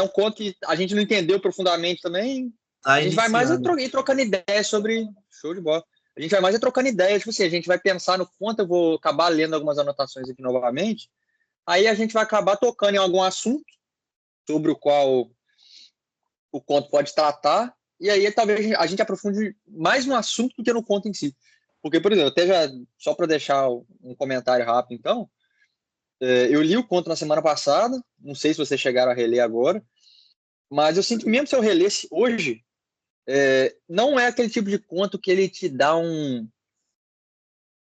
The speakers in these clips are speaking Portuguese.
um conto que a gente não entendeu profundamente também. Tá a gente vai mais iniciando. trocando ideias sobre... Show de bola. A gente vai mais trocando ideias, tipo assim, a gente vai pensar no conto, eu vou acabar lendo algumas anotações aqui novamente, aí a gente vai acabar tocando em algum assunto sobre o qual o conto pode tratar, e aí talvez a gente aprofunde mais no assunto do que no conto em si. Porque, por exemplo, até já, só para deixar um comentário rápido, então, eu li o conto na semana passada, não sei se vocês chegaram a reler agora, mas eu sinto que mesmo se eu relesse hoje, não é aquele tipo de conto que ele te dá um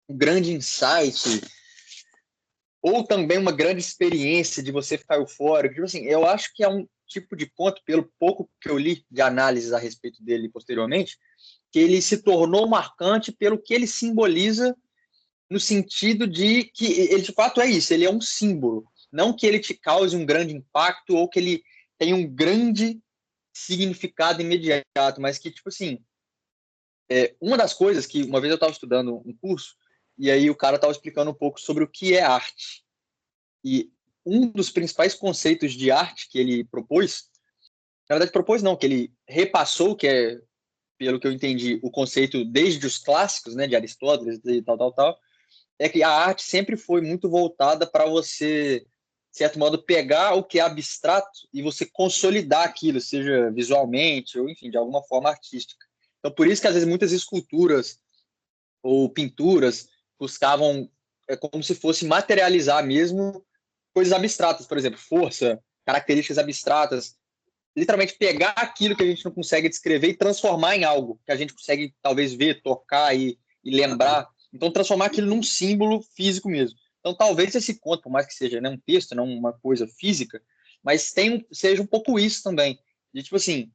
grande insight, ou também uma grande experiência de você ficar eufórico. Tipo assim, eu acho que é um tipo de conto, pelo pouco que eu li de análises a respeito dele posteriormente, que ele se tornou marcante pelo que ele simboliza, no sentido de que ele de fato é isso, ele é um símbolo. Não que ele te cause um grande impacto ou que ele tenha um grande significado imediato, mas que, tipo assim, uma das coisas que uma vez eu estava estudando um curso, e aí o cara estava explicando um pouco sobre o que é arte. E um dos principais conceitos de arte que ele propôs, na verdade propôs não, que ele repassou, que é, pelo que eu entendi, o conceito desde os clássicos, né, de Aristóteles e tal, é que a arte sempre foi muito voltada para você, de certo modo, pegar o que é abstrato e você consolidar aquilo, seja visualmente ou, enfim, de alguma forma artística. Então, por isso que, às vezes, muitas esculturas ou pinturas buscavam como se fosse materializar mesmo coisas abstratas, por exemplo, força, características abstratas, literalmente pegar aquilo que a gente não consegue descrever e transformar em algo que a gente consegue talvez ver, tocar e lembrar. Então, transformar aquilo num símbolo físico mesmo. Então, talvez esse conto, por mais que seja, né, um texto, não uma coisa física, mas seja um pouco isso também. De, tipo assim,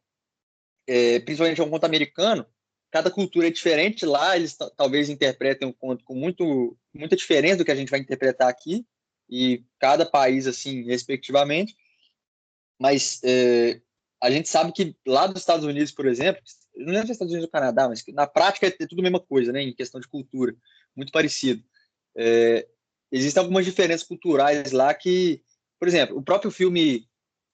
principalmente um conto americano, cada cultura é diferente. Lá, eles talvez interpretem um conto com muita diferença do que a gente vai interpretar aqui, e cada país, assim, respectivamente. Mas a gente sabe que lá dos Estados Unidos, por exemplo, não lembro se é Estados Unidos ou Canadá, mas na prática é tudo a mesma coisa, né, em questão de cultura, muito parecido. Existem algumas diferenças culturais lá que, por exemplo, o próprio filme,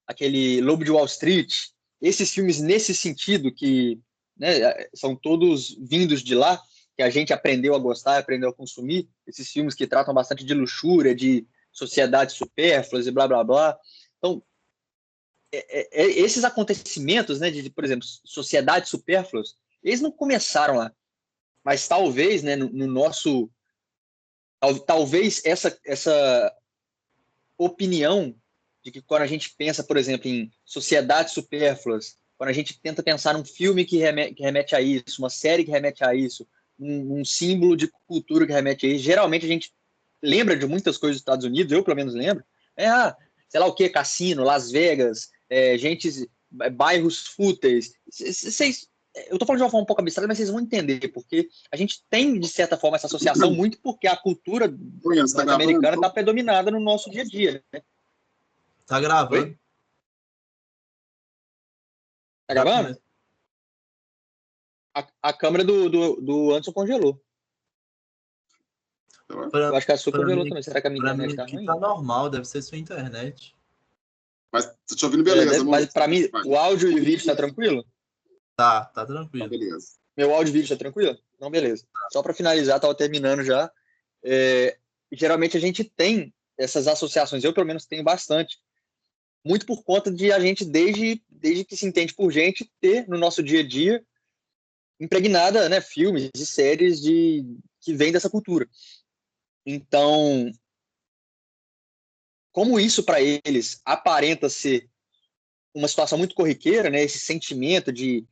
aquele Lobo de Wall Street, esses filmes nesse sentido que, né, são todos vindos de lá, que a gente aprendeu a gostar, aprendeu a consumir, esses filmes que tratam bastante de luxúria, de sociedades supérfluas e blá blá blá. Então, esses acontecimentos, né, por exemplo, sociedades supérfluas, eles não começaram lá, mas talvez, né, no nosso, talvez essa opinião de que quando a gente pensa, por exemplo, em sociedades supérfluas, quando a gente tenta pensar num filme que remete a isso, uma série que remete a isso, um símbolo de cultura que remete a isso, geralmente a gente lembra de muitas coisas dos Estados Unidos, eu pelo menos lembro, sei lá o que, cassino, Las Vegas, bairros fúteis. Eu tô falando de uma forma um pouco abstrata, mas vocês vão entender, porque a gente tem, de certa forma, essa associação muito porque a cultura norte-americana está predominada no nosso dia a dia, né? Tá gravando. Oi? Tá gravando? A câmera do Anderson congelou. Eu acho que a sua congelou também. Será que a minha internet tá ruim? Tá normal, deve ser sua internet. Mas tô te ouvindo beleza, mas para mim, o áudio e o vídeo tá tranquilo? Tá tranquilo. Tá, beleza. Meu áudio e vídeo tá tranquilo? Não, beleza. Só para finalizar, tava terminando já. Geralmente a gente tem essas associações, eu pelo menos tenho bastante, muito por conta de a gente, desde que se entende por gente, ter no nosso dia a dia impregnada, né, filmes e séries que vêm dessa cultura. Então, como isso para eles aparenta ser uma situação muito corriqueira, né, esse sentimento de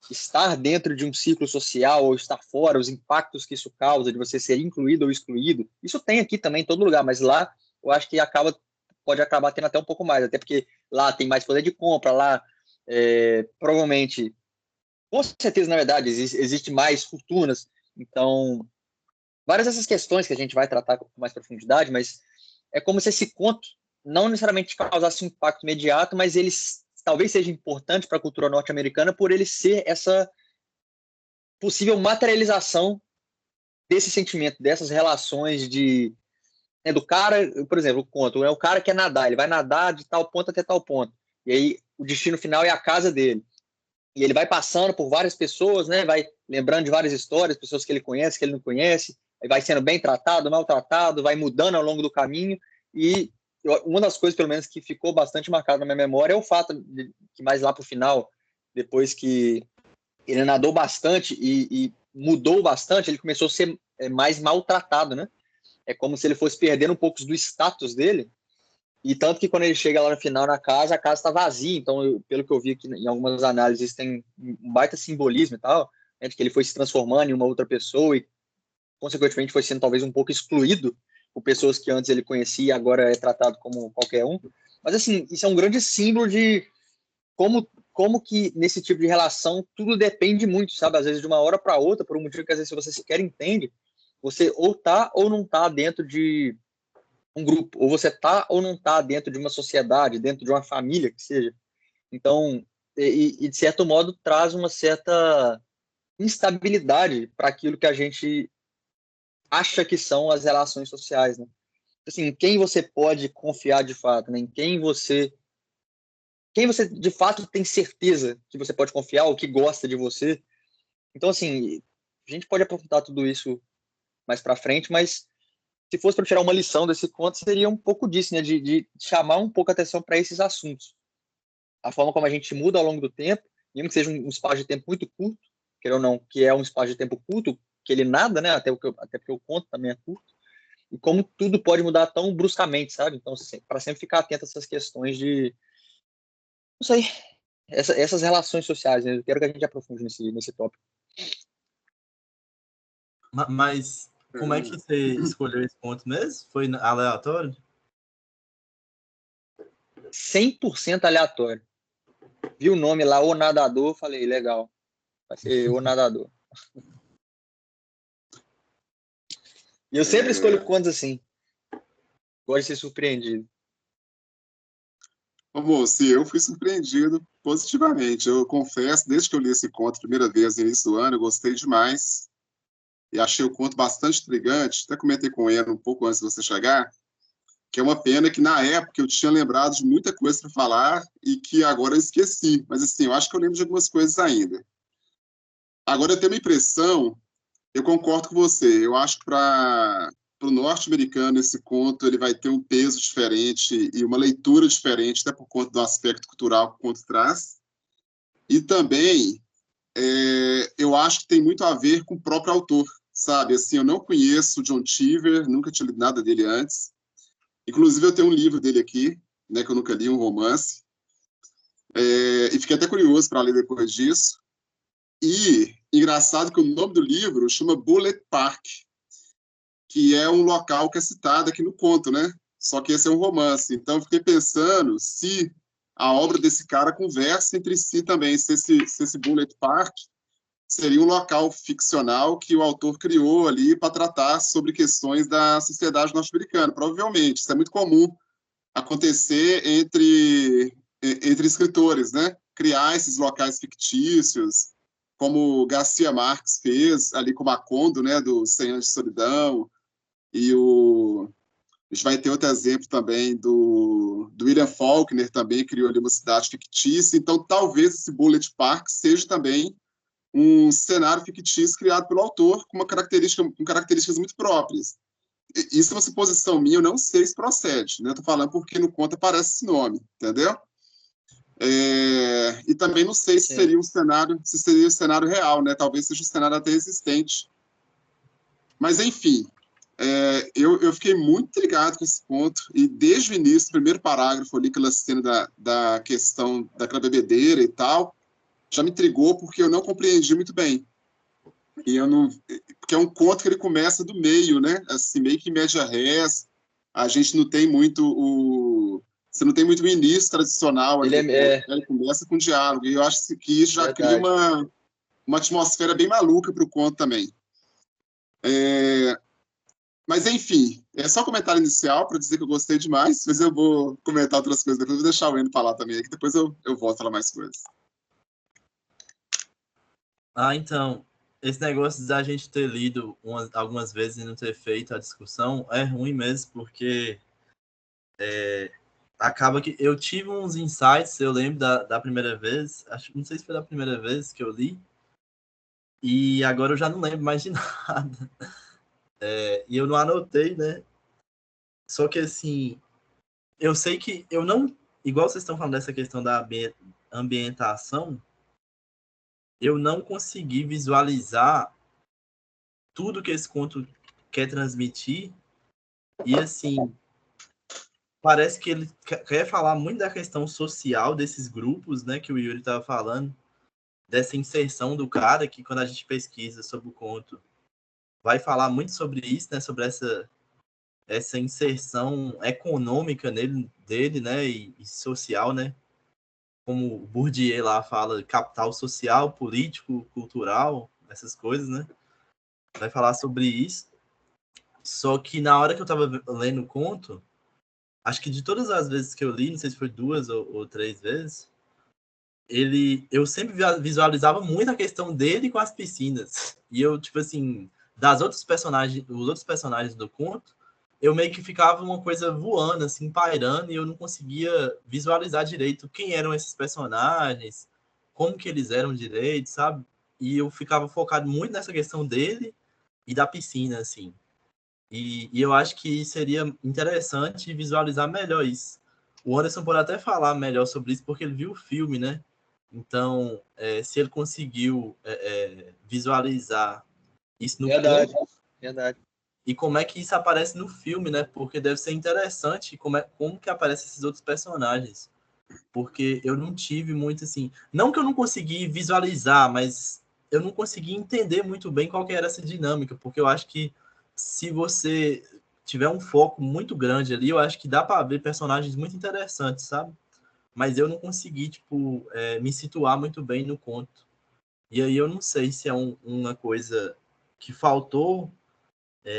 estar dentro de um ciclo social ou estar fora, os impactos que isso causa, de você ser incluído ou excluído, isso tem aqui também em todo lugar, mas lá eu acho que pode acabar tendo até um pouco mais, até porque lá tem mais poder de compra, lá provavelmente, com certeza, na verdade, existe mais fortunas, então várias dessas questões que a gente vai tratar com mais profundidade, mas é como se esse conto não necessariamente causasse um impacto imediato, mas ele talvez seja importante para a cultura norte-americana por ele ser essa possível materialização desse sentimento, dessas relações do cara, por exemplo, o conto, é o cara que quer nadar, ele vai nadar de tal ponto até tal ponto. E aí o destino final é a casa dele. E ele vai passando por várias pessoas, né? Vai lembrando de várias histórias, pessoas que ele conhece, que ele não conhece, aí vai sendo bem tratado, maltratado, vai mudando ao longo do caminho. E uma das coisas, pelo menos, que ficou bastante marcada na minha memória é o fato de que mais lá para o final, depois que ele nadou bastante e mudou bastante, ele começou a ser mais maltratado, né? É como se ele fosse perdendo um pouco do status dele. E tanto que quando ele chega lá no final na casa, a casa está vazia. Então, pelo que eu vi aqui em algumas análises, tem um baita simbolismo e tal, né, de que ele foi se transformando em uma outra pessoa e, consequentemente, foi sendo talvez um pouco excluído por pessoas que antes ele conhecia e agora é tratado como qualquer um. Mas, assim, isso é um grande símbolo de como que nesse tipo de relação tudo depende muito, sabe? Às vezes de uma hora para outra, por um motivo que às vezes você sequer entende, você ou tá ou não tá dentro de um grupo, ou você tá ou não tá dentro de uma sociedade, dentro de uma família, que seja. Então, de certo modo, traz uma certa instabilidade para aquilo que a gente acha que são as relações sociais, né? Assim, em quem você pode confiar de fato, né? Em quem você de fato tem certeza que você pode confiar ou que gosta de você. Então, assim, a gente pode aprofundar tudo isso mais para frente, mas se fosse para tirar uma lição desse conto, seria um pouco disso, né? De chamar um pouco a atenção para esses assuntos. A forma como a gente muda ao longo do tempo, mesmo que seja um espaço de tempo muito curto, quer ou não, que é um espaço de tempo curto, que ele nada, né? Até porque o conto também é curto, e como tudo pode mudar tão bruscamente, sabe? Então, para sempre ficar atento a essas questões de, não sei, essas relações sociais, né? Eu quero que a gente aprofunde nesse tópico. Mas como é que você escolheu esse ponto mesmo? Foi aleatório? 100% aleatório. Vi o nome lá, O Nadador, falei, legal, vai ser O Nadador. E eu sempre escolho contos assim. Gosto de ser surpreendido. Ô, moço, eu fui surpreendido positivamente. Eu confesso, desde que eu li esse conto a primeira vez no início do ano, eu gostei demais. E achei o conto bastante intrigante. Até comentei com ele um pouco antes de você chegar, que é uma pena que na época eu tinha lembrado de muita coisa para falar e que agora eu esqueci. Mas assim, eu acho que eu lembro de algumas coisas ainda. Agora eu tenho uma impressão, eu concordo com você. Eu acho que para o norte-americano esse conto ele vai ter um peso diferente e uma leitura diferente, até por conta do aspecto cultural que o conto traz. E também eu acho que tem muito a ver com o próprio autor, sabe? Assim, eu não conheço o John Cheever, nunca tinha lido nada dele antes. Inclusive, eu tenho um livro dele aqui, né, que eu nunca li, um romance. E fiquei até curioso para ler depois disso. E engraçado que o nome do livro chama Bullet Park, que é um local que é citado aqui no conto, né? Só que esse é um romance. Então, eu fiquei pensando se a obra desse cara conversa entre si também, se esse Bullet Park seria um local ficcional que o autor criou ali para tratar sobre questões da sociedade norte-americana. Provavelmente, isso é muito comum acontecer entre escritores, né? Criar esses locais fictícios, como Garcia Marques fez ali com Macondo, né? Do 100 Anos de Solidão, e a gente vai ter outro exemplo também do William Faulkner, também criou ali uma cidade fictícia. Então, talvez esse Bullet Park seja também um cenário fictício criado pelo autor com características muito próprias. Isso é uma suposição minha, eu não sei se procede, né? Estou falando porque no conto aparece esse nome, entendeu? E também não sei se seria um cenário real, né? Talvez seja um cenário até existente. Mas, enfim, eu fiquei muito intrigado com esse ponto, e desde o início, o primeiro parágrafo ali, aquela cena da questão daquela bebedeira e tal, já me intrigou porque eu não compreendi muito bem. E eu não, porque é um conto que ele começa do meio, né? Assim, meio que média res. A gente não tem muito você não tem muito o início tradicional ali do conto, né? Ele começa com diálogo. E eu acho que isso já cria uma atmosfera bem maluca para o conto também. Mas, enfim, é só comentário inicial para dizer que eu gostei demais, mas eu vou comentar outras coisas depois. Vou deixar o Eno falar também, que depois eu volto a falar mais coisas. Então, esse negócio da gente ter lido algumas vezes e não ter feito a discussão é ruim mesmo, porque acaba que eu tive uns insights, eu lembro da primeira vez, não sei se foi da primeira vez que eu li, e agora eu já não lembro mais de nada. E eu não anotei, né? Só que, assim, eu sei que eu não... Igual vocês estão falando dessa questão da ambientação, eu não consegui visualizar tudo que esse conto quer transmitir. E, assim, parece que ele quer falar muito da questão social desses grupos, né? Que o Yuri estava falando, dessa inserção do cara, que quando a gente pesquisa sobre o conto, vai falar muito sobre isso, né? Sobre essa inserção econômica dele, né? E social, né? Como o Bourdieu lá fala, capital social, político, cultural, essas coisas, né? Vai falar sobre isso. Só que na hora que eu tava lendo o conto, acho que de todas as vezes que eu li, não sei se foi 2 ou 3 vezes, eu sempre visualizava muito a questão dele com as piscinas. E eu, tipo assim, os outros personagens do conto, eu meio que ficava uma coisa voando, assim, pairando, e eu não conseguia visualizar direito quem eram esses personagens, como que eles eram direito, sabe? E eu ficava focado muito nessa questão dele e da piscina, assim. E eu acho que seria interessante visualizar melhor isso. O Anderson pode até falar melhor sobre isso, porque ele viu o filme, né? Então, se ele conseguiu visualizar isso no Verdade, conto, verdade. e como é que isso aparece no filme, né? Porque deve ser interessante como que aparecem esses outros personagens. Porque eu não tive muito, assim... Não que eu não consegui visualizar, mas eu não consegui entender muito bem qual que era essa dinâmica, porque eu acho que se você tiver um foco muito grande ali, eu acho que dá para ver personagens muito interessantes, sabe? Mas eu não consegui, tipo, me situar muito bem no conto. E aí eu não sei se é uma coisa que faltou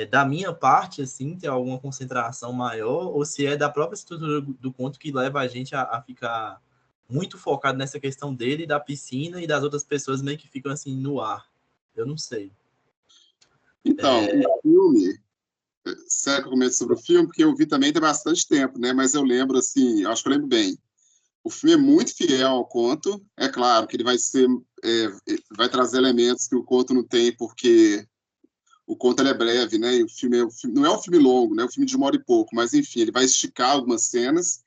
da minha parte, assim, ter alguma concentração maior, ou se é da própria estrutura do conto que leva a gente a ficar muito focado nessa questão dele, da piscina, e das outras pessoas meio que ficam, assim, no ar. Eu não sei. Então, o filme, sério que eu comento sobre o filme, porque eu vi também tem bastante tempo, né? Mas eu lembro, assim, acho que eu lembro bem. O filme é muito fiel ao conto. É claro que ele vai trazer elementos que o conto não tem, porque o conto ele é breve, né? E não é um filme longo, né? É um filme de 1 hora e pouco, mas enfim, ele vai esticar algumas cenas.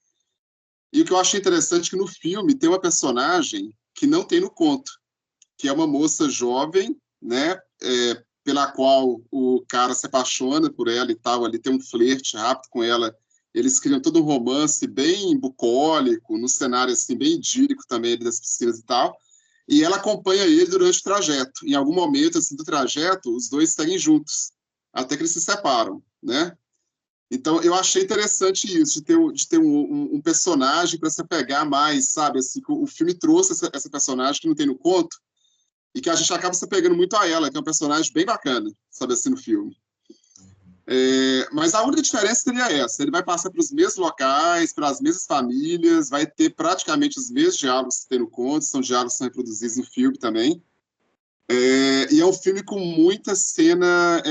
E o que eu achei interessante é que no filme tem uma personagem que não tem no conto, que é uma moça jovem, né? Pela qual o cara se apaixona por ela e tal, ali tem um flerte rápido com ela. Eles criam todo um romance bem bucólico, no cenário assim, bem idílico também das piscinas e tal. E ela acompanha ele durante o trajeto. Em algum momento assim, do trajeto, os dois seguem juntos, até que eles se separam, né? Então, eu achei interessante isso, de ter um personagem para se pegar mais, sabe? Assim, o filme trouxe essa personagem que não tem no conto, e que a gente acaba se pegando muito a ela, que é um personagem bem bacana, sabe, assim, no filme. Mas a única diferença seria essa, ele vai passar pelos mesmos locais, pelas mesmas famílias, vai ter praticamente os mesmos diálogos que tem no conto, são diálogos que são reproduzidos no filme também. E é um filme com muita cenas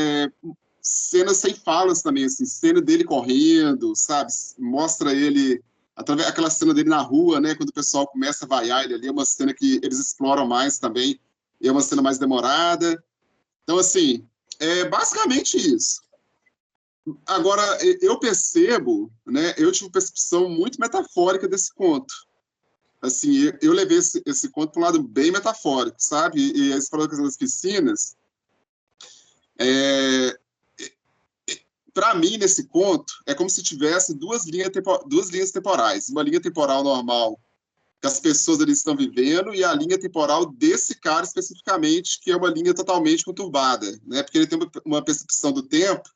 sem falas também, assim, cena dele correndo, sabe? Mostra ele, através aquela cena dele na rua, né? Quando o pessoal começa a vaiar ele ali, é uma cena que eles exploram mais também, e é uma cena mais demorada. Então, assim, é basicamente isso. Agora, eu percebo, né? Eu tive uma percepção muito metafórica desse conto. Assim, eu levei esse conto para um lado bem metafórico, sabe? E aí você falou das piscinas. Para mim, nesse conto, é como se tivesse duas linhas temporais. Uma linha temporal normal, que as pessoas ali estão vivendo, e a linha temporal desse cara especificamente, que é uma linha totalmente conturbada, né? Porque ele tem uma percepção do tempo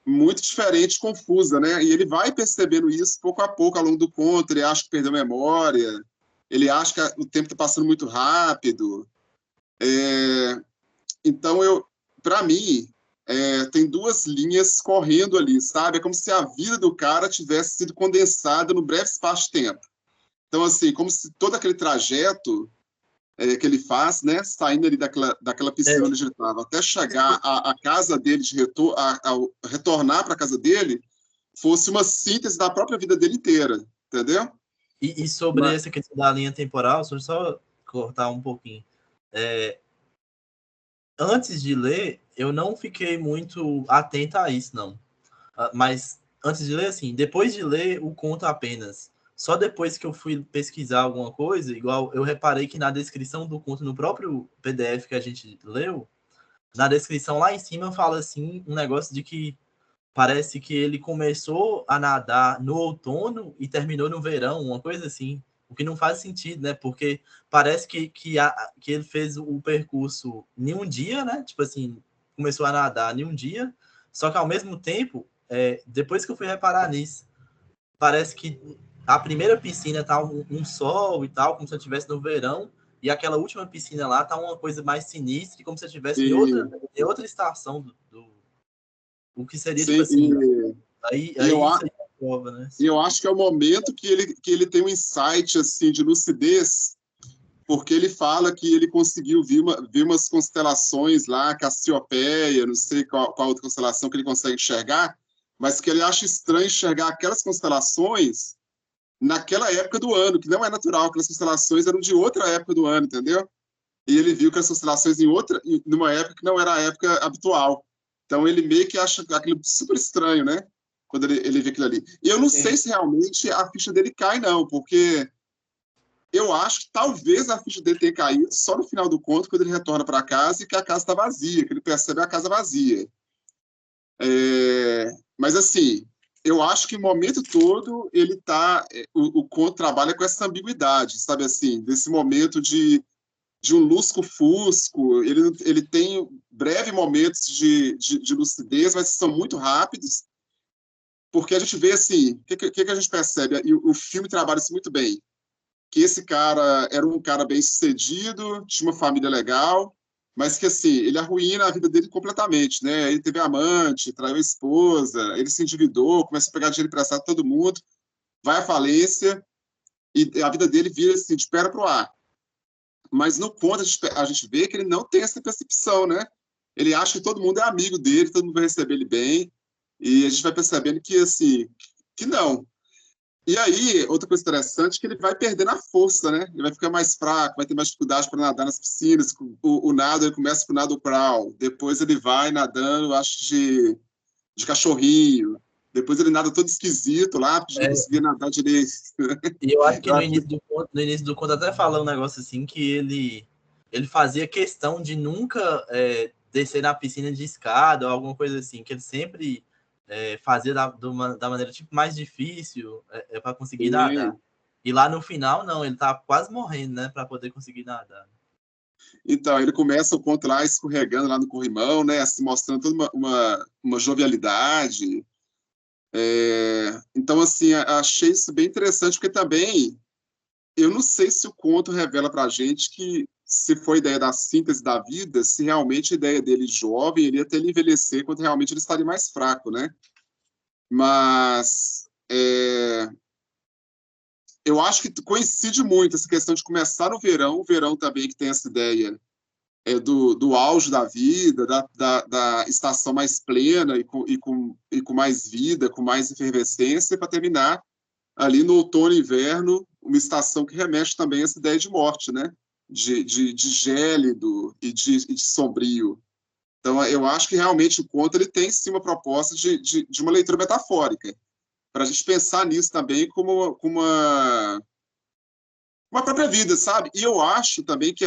muito diferente, confusa, né? E ele vai percebendo isso pouco a pouco ao longo do conto. Ele acha que perdeu a memória, ele acha que o tempo está passando muito rápido. Então, para mim, tem duas linhas correndo ali, sabe? É como se a vida do cara tivesse sido condensada no breve espaço de tempo. Então, assim, como se todo aquele trajeto que ele faz, né, saindo ali daquela piscina onde ele estava, até chegar à casa dele, retornar para a casa dele, fosse uma síntese da própria vida dele inteira, entendeu? E sobre essa questão da linha temporal, deixa eu só cortar um pouquinho. Antes de ler, eu não fiquei muito atento a isso, não. Mas antes de ler, assim, depois de ler o conto apenas, só depois que eu fui pesquisar alguma coisa, igual eu reparei que na descrição do conto, no próprio PDF que a gente leu, na descrição lá em cima fala assim, um negócio de que parece que ele começou a nadar no outono e terminou no verão, uma coisa assim. O que não faz sentido, né? Porque parece que ele fez o percurso em um dia, né? Tipo assim, começou a nadar em um dia, só que ao mesmo tempo, depois que eu fui reparar nisso, parece que a primeira piscina tá um sol e tal, como se eu estivesse no verão, e aquela última piscina lá tá uma coisa mais sinistra, como se eu estivesse em outra estação o que seria, sim, tipo assim, aí isso aí é prova, né? E eu acho que é o momento que ele tem um insight assim, de lucidez, porque ele fala que ele conseguiu ver umas constelações lá, Cassiopeia, não sei qual outra constelação que ele consegue enxergar, mas que ele acha estranho enxergar aquelas constelações naquela época do ano, que não é natural, aquelas constelações eram de outra época do ano, entendeu? E ele viu que as constelações numa época que não era a época habitual. Então ele meio que acha aquilo super estranho, né? Quando ele vê aquilo ali. E eu não sei se realmente a ficha dele cai, não, porque eu acho que talvez a ficha dele tenha caído só no final do conto, quando ele retorna para casa e que a casa está vazia, que ele percebe a casa vazia. Mas assim, eu acho que o momento todo ele tá, o conto trabalha com essa ambiguidade, sabe assim, desse momento de um lusco-fusco, ele tem breves momentos de lucidez, mas são muito rápidos, porque a gente vê assim, o que a gente percebe? E o filme trabalha isso muito bem, que esse cara era um cara bem sucedido, tinha uma família legal, mas que assim, ele arruína a vida dele completamente, né? Ele teve amante, traiu a esposa, ele se endividou, começa a pegar dinheiro emprestado de todo mundo, vai à falência, e a vida dele vira assim, de perna pro ar. Mas no conto a gente vê que ele não tem essa percepção, né? Ele acha que todo mundo é amigo dele, todo mundo vai receber ele bem, e a gente vai percebendo que, assim, que não. E aí, outra coisa interessante é que ele vai perdendo a força, né? Ele vai ficar mais fraco, vai ter mais dificuldade para nadar nas piscinas. O nado, ele começa com o nado crawl, depois ele vai nadando, acho, de cachorrinho, depois ele nada todo esquisito lá, porque não conseguia nadar direito. E eu acho que no início do conto até fala um negócio assim, que ele fazia questão de nunca descer na piscina de escada ou alguma coisa assim, que ele sempre fazia da maneira tipo, mais difícil para conseguir nadar. E lá no final, não, ele tá quase morrendo, né, para poder conseguir nadar. Então, ele começa o conto lá escorregando lá no corrimão, né, assim, mostrando toda uma jovialidade. Então, assim, achei isso bem interessante, porque também eu não sei se o conto revela para a gente que, se foi a ideia da síntese da vida, se realmente a ideia dele jovem iria até ele envelhecer, quando realmente ele estaria mais fraco, né? Mas eu acho que coincide muito essa questão de começar no verão, o verão também que tem essa ideia do auge da vida, da estação mais plena e com mais vida, com mais efervescência, para terminar ali no outono e inverno, uma estação que remete também a essa ideia de morte, né? De gélido e de sombrio. Então, eu acho que realmente o conto ele tem sim uma proposta de uma leitura metafórica, para a gente pensar nisso também como uma própria vida, sabe? E eu acho também que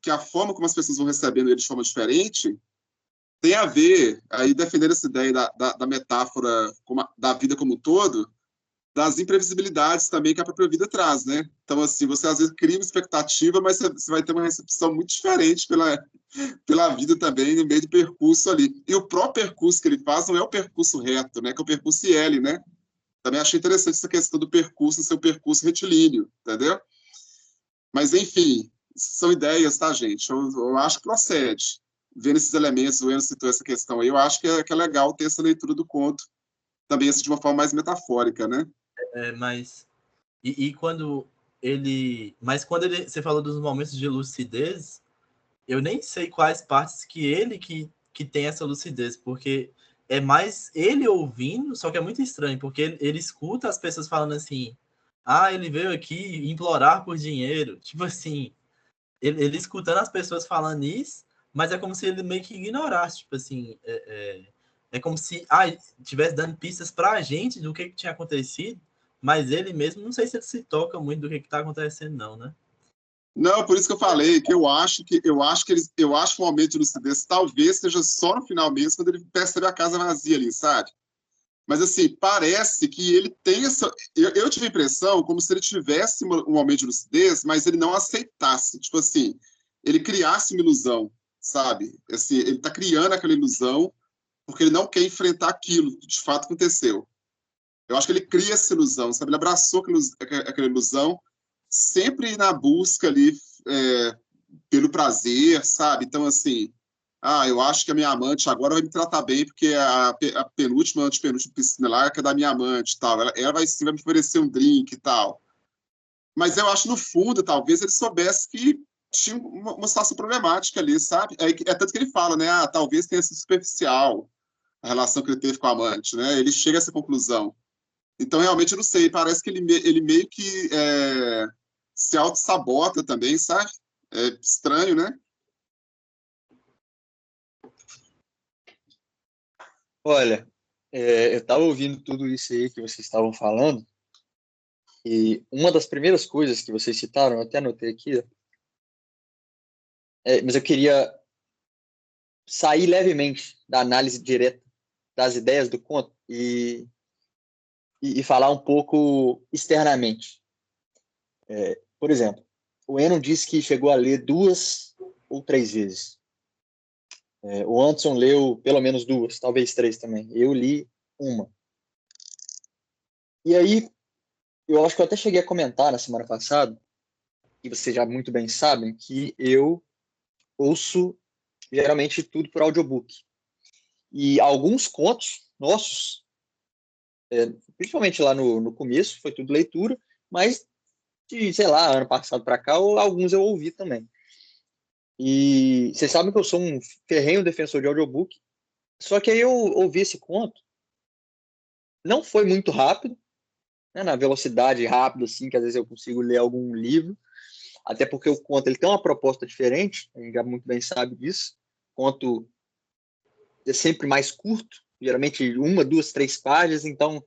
a forma como as pessoas vão recebendo ele de forma diferente tem a ver, aí defendendo essa ideia da metáfora da vida como um todo, das imprevisibilidades também que a própria vida traz, né? Então, assim, você às vezes cria uma expectativa, mas você vai ter uma recepção muito diferente pela vida também, no meio do percurso ali. E o próprio percurso que ele faz não é o percurso reto, né? Que é o percurso IL, né? Também achei interessante essa questão do percurso ser o percurso retilíneo, entendeu? Mas, enfim, são ideias, tá, gente? Eu acho que procede. Vendo esses elementos, o Enio citou essa questão aí, eu acho que é legal ter essa leitura do conto, também assim, de uma forma mais metafórica, né? Mas quando ele... Mas quando você falou dos momentos de lucidez, eu nem sei quais partes que ele que tem essa lucidez, porque é mais ele ouvindo, só que é muito estranho, porque ele escuta as pessoas falando assim, ele veio aqui implorar por dinheiro. Tipo assim, ele escutando as pessoas falando isso, mas é como se ele meio que ignorasse, tipo assim, é como se estivesse dando pistas pra gente do que tinha acontecido, mas ele mesmo, não sei se ele se toca muito do que tá acontecendo, não, né? Não, por isso que eu falei que eu acho que o momento de lucidez talvez seja só no final mesmo, quando ele percebe a casa vazia ali, sabe? Mas assim, parece que ele tem essa. Eu tive a impressão como se ele tivesse um momento de lucidez, mas ele não aceitasse. Tipo assim, ele criasse uma ilusão, sabe? Assim, ele está criando aquela ilusão porque ele não quer enfrentar aquilo que de fato aconteceu. Eu acho que ele cria essa ilusão, sabe? Ele abraçou aquela ilusão, sempre na busca ali pelo prazer, sabe? Então, assim, eu acho que a minha amante agora vai me tratar bem, porque a penúltima, antepenúltima piscina lá é da minha amante e tal. Ela vai, sim, vai me oferecer um drink e tal. Mas eu acho, no fundo, talvez ele soubesse que tinha uma situação problemática ali, sabe? É tanto que ele fala, né? Talvez tenha sido superficial a relação que ele teve com a amante, né? Ele chega a essa conclusão. Então, realmente, eu não sei. Parece que ele meio que se auto-sabota também, sabe? É estranho, né? Olha, eu estava ouvindo tudo isso aí que vocês estavam falando, e uma das primeiras coisas que vocês citaram, eu até anotei aqui, mas eu queria sair levemente da análise direta das ideias do conto e falar um pouco externamente. Por exemplo, o Enon disse que chegou a ler 2 ou 3 vezes. O Anderson leu pelo menos 2, talvez 3 também. Eu li uma. E aí, eu acho que eu até cheguei a comentar na semana passada, e vocês já muito bem sabem, que eu ouço geralmente tudo por audiobook. E alguns contos nossos, principalmente lá no começo, foi tudo leitura, mas de, sei lá, ano passado para cá, alguns eu ouvi também. E vocês sabem que eu sou um ferrenho defensor de audiobook, só que aí eu ouvi esse conto, não foi muito rápido, né, na velocidade rápida, assim, que às vezes eu consigo ler algum livro, até porque o conto ele tem uma proposta diferente, a gente já muito bem sabe disso. O conto é sempre mais curto, geralmente 1, 2, 3 páginas, então,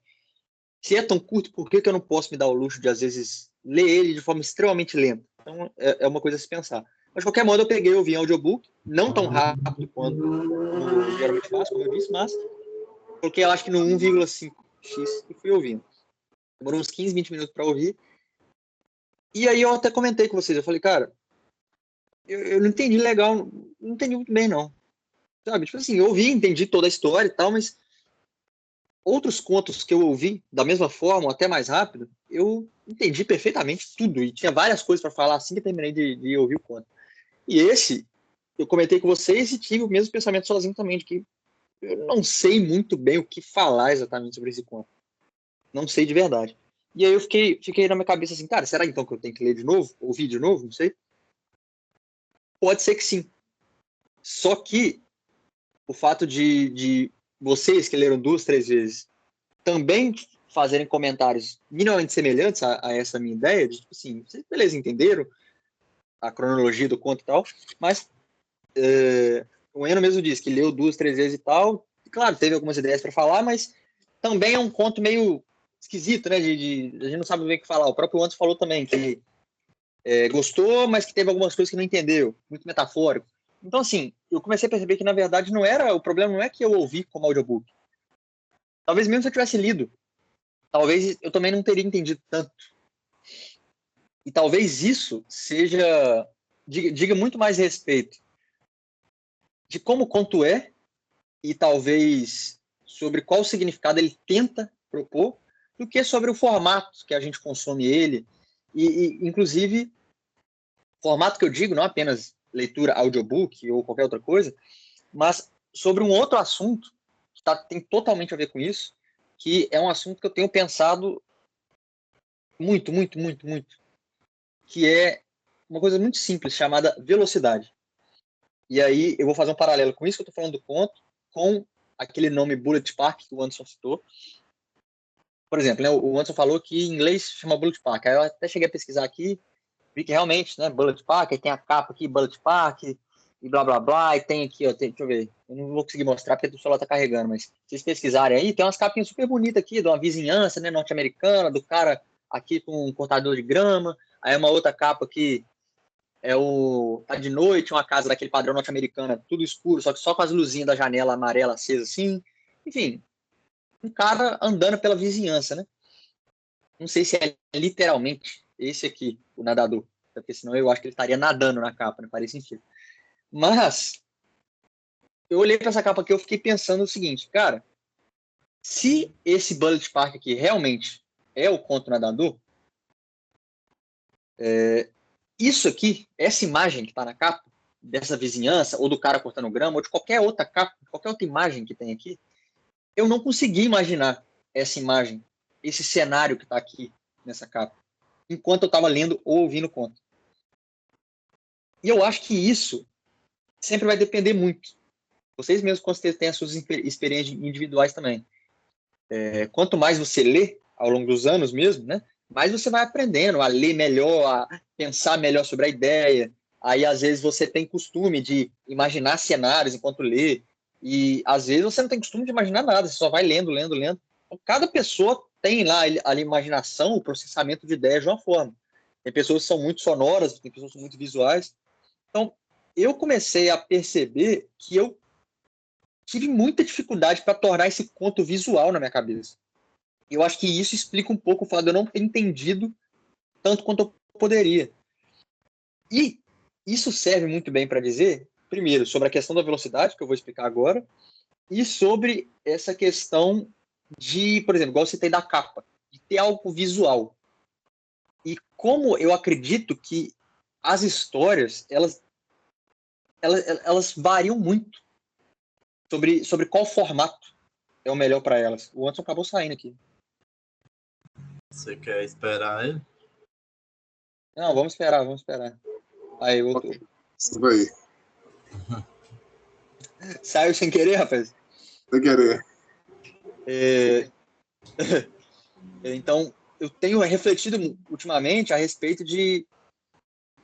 se é tão curto, por que eu não posso me dar o luxo de, às vezes, ler ele de forma extremamente lenta? Então, é uma coisa a se pensar. Mas, de qualquer modo, eu peguei e ouvi em audiobook, não tão rápido como eu geralmente faço, como eu disse, mas coloquei, eu acho que no 1,5x e fui ouvindo. Demorou uns 15, 20 minutos para ouvir. E aí eu até comentei com vocês, eu falei, cara, eu não entendi legal, não entendi muito bem, não. Sabe? Tipo assim, eu ouvi, entendi toda a história e tal, mas outros contos que eu ouvi da mesma forma, ou até mais rápido, eu entendi perfeitamente tudo. E tinha várias coisas para falar assim que eu terminei de ouvir o conto. E esse, eu comentei com vocês e tive o mesmo pensamento sozinho também, de que eu não sei muito bem o que falar exatamente sobre esse conto. Não sei de verdade. E aí eu fiquei na minha cabeça assim, cara, será então que eu tenho que ler de novo? Ouvir de novo? Não sei. Pode ser que sim. Só que o fato de vocês que leram 2, 3 vezes também fazerem comentários minimamente semelhantes a essa minha ideia, de tipo assim, vocês beleza, entenderam a cronologia do conto e tal, mas o Eno mesmo disse que leu 2, 3 vezes e tal, e, claro, teve algumas ideias para falar, mas também é um conto meio esquisito, né, a gente não sabe bem o que falar. O próprio Anderson falou também que gostou, mas que teve algumas coisas que não entendeu, muito metafórico. Então, assim, eu comecei a perceber que, na verdade, o problema não é que eu ouvi como audiobook. Talvez mesmo se eu tivesse lido, talvez eu também não teria entendido tanto. E talvez isso diga muito mais respeito de como o conto é e talvez sobre qual significado ele tenta propor, do que sobre o formato que a gente consome ele. Inclusive, formato que eu digo, não apenas leitura audiobook ou qualquer outra coisa, mas sobre um outro assunto que tem totalmente a ver com isso, que é um assunto que eu tenho pensado muito, muito, muito, muito, que é uma coisa muito simples, chamada velocidade. E aí eu vou fazer um paralelo com isso que eu estou falando do conto, com aquele nome Bullet Park que o Anderson citou. Por exemplo, né, o Anderson falou que em inglês chama Bullet Park. Aí eu até cheguei a pesquisar aqui, vi que realmente, né, Bullet Park, aí tem a capa aqui, Bullet Park, e blá, blá, blá, e tem aqui, ó, deixa eu ver, eu não vou conseguir mostrar porque o celular tá carregando, mas se vocês pesquisarem aí, tem umas capinhas super bonitas aqui, de uma vizinhança, né, norte-americana, do cara aqui com um cortador de grama, aí uma outra capa aqui, tá de noite, uma casa daquele padrão norte-americana, tudo escuro, só que só com as luzinhas da janela amarela acesa assim, enfim, um cara andando pela vizinhança, né? Não sei se é literalmente esse aqui, o nadador, porque senão eu acho que ele estaria nadando na capa, não faria sentido. Mas eu olhei para essa capa aqui e eu fiquei pensando o seguinte, cara, se esse Bullet Park aqui realmente é o conto nadador, isso aqui, essa imagem que está na capa, dessa vizinhança, ou do cara cortando grama, ou de qualquer outra capa, qualquer outra imagem que tem aqui, eu não consegui imaginar essa imagem, esse cenário que está aqui nessa capa, enquanto eu estava lendo ou ouvindo o conto. E eu acho que isso sempre vai depender muito. Vocês mesmos, com certeza, têm as suas experiências individuais também. Quanto mais você lê ao longo dos anos mesmo, né, mais você vai aprendendo a ler melhor, a pensar melhor sobre a ideia. Aí, às vezes, você tem costume de imaginar cenários enquanto lê, e, às vezes, você não tem costume de imaginar nada, você só vai lendo, lendo, lendo. Então, cada pessoa tem lá a imaginação, o processamento de ideias de uma forma. Tem pessoas que são muito sonoras, tem pessoas que são muito visuais. Então, eu comecei a perceber que eu tive muita dificuldade para tornar esse conto visual na minha cabeça. E eu acho que isso explica um pouco o fato de eu não ter entendido tanto quanto eu poderia. E isso serve muito bem para dizer, primeiro, sobre a questão da velocidade, que eu vou explicar agora, e sobre essa questão de, por exemplo, igual eu citei da capa, de ter algo visual. E como eu acredito que as histórias, elas variam muito sobre qual formato é o melhor para elas. O Anderson acabou saindo aqui. Você quer esperar ele? Não, vamos esperar, vamos esperar. Aí, voltou. Isso aí. Saiu sem querer, rapaz? Sem querer. Então, eu tenho refletido ultimamente a respeito de...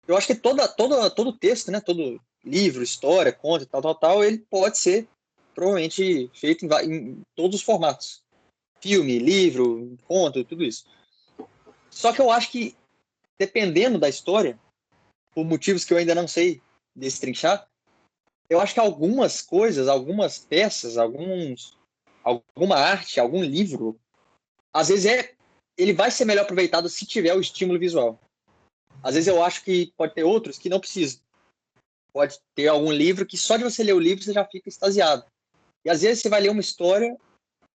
Eu acho que todo texto, né, todo livro, história, conto, tal, ele pode ser provavelmente feito em todos os formatos. Filme, livro, conto, tudo isso. Só que eu acho que, dependendo da história, por motivos que eu ainda não sei destrinchar, eu acho que algumas coisas, algumas peças, alguma arte, algum livro, às vezes ele vai ser melhor aproveitado se tiver o estímulo visual. Às vezes eu acho que pode ter outros que não precisam. Pode ter algum livro que só de você ler o livro você já fica extasiado. E às vezes você vai ler uma história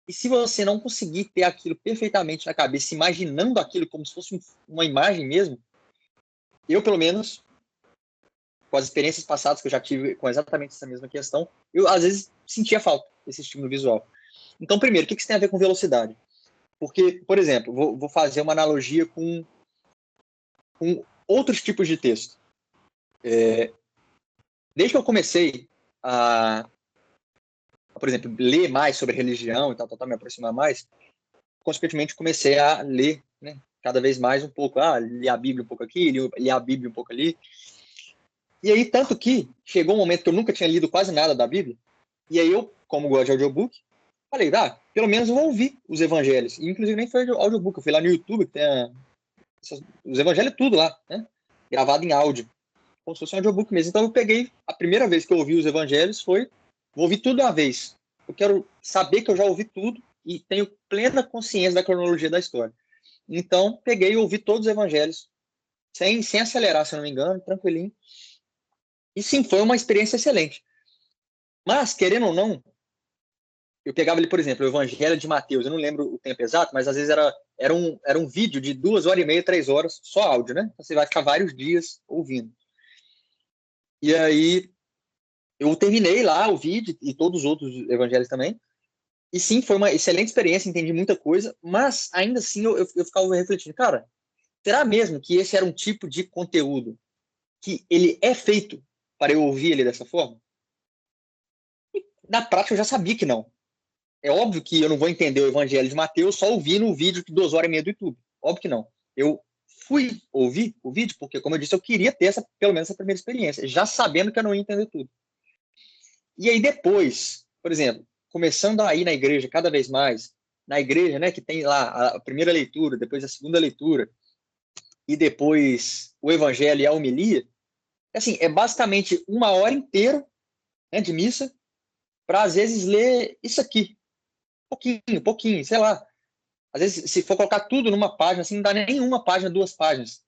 e se você não conseguir ter aquilo perfeitamente na cabeça, imaginando aquilo como se fosse uma imagem mesmo, eu, pelo menos, com as experiências passadas que eu já tive com exatamente essa mesma questão, eu, às vezes, sentia falta desse estímulo visual. Então, primeiro, o que isso tem a ver com velocidade? Porque, por exemplo, vou fazer uma analogia com outros tipos de texto. Desde que eu comecei por exemplo, ler mais sobre religião e tal, me aproximar mais, consequentemente comecei a ler, né, cada vez mais um pouco. Li a Bíblia um pouco aqui, li a Bíblia um pouco ali. E aí, tanto que chegou um momento que eu nunca tinha lido quase nada da Bíblia, e aí eu, como gosto de audiobook, falei, pelo menos eu vou ouvir os evangelhos. E, inclusive, nem foi audiobook, eu fui lá no YouTube, que tem os evangelhos tudo lá, né, gravado em áudio, como se fosse um audiobook mesmo. Então eu peguei, a primeira vez que eu ouvi os evangelhos vou ouvir tudo de uma vez. Eu quero saber que eu já ouvi tudo e tenho plena consciência da cronologia da história. Então, peguei e ouvi todos os evangelhos, sem acelerar, se eu não me engano, tranquilinho. E sim, foi uma experiência excelente. Mas, querendo ou não, eu pegava ali, por exemplo, o Evangelho de Mateus, eu não lembro o tempo exato, mas às vezes era um vídeo de 2h30, 3 horas, só áudio, né? Você vai ficar vários dias ouvindo. E aí, eu terminei lá o vídeo e todos os outros evangelhos também. E sim, foi uma excelente experiência, entendi muita coisa, mas ainda assim eu ficava refletindo, cara, será mesmo que esse era um tipo de conteúdo que ele é feito para eu ouvir ele dessa forma? E, na prática, eu já sabia que não. é óbvio que eu não vou entender o Evangelho de Mateus só ouvindo o vídeo de 2 horas e meia do YouTube. Óbvio que não. Eu fui ouvir o vídeo porque, como eu disse, eu queria ter pelo menos essa primeira experiência, já sabendo que eu não ia entender tudo. E aí depois, por exemplo, começando a ir na igreja cada vez mais, na igreja, né, que tem lá a primeira leitura, depois a segunda leitura, e depois o Evangelho e a homilia, assim, é basicamente 1 hora inteira, né, de missa, para às vezes ler isso aqui, pouquinho, sei lá. Às vezes, se for colocar tudo numa página, assim, não dá nem uma página, 2 páginas.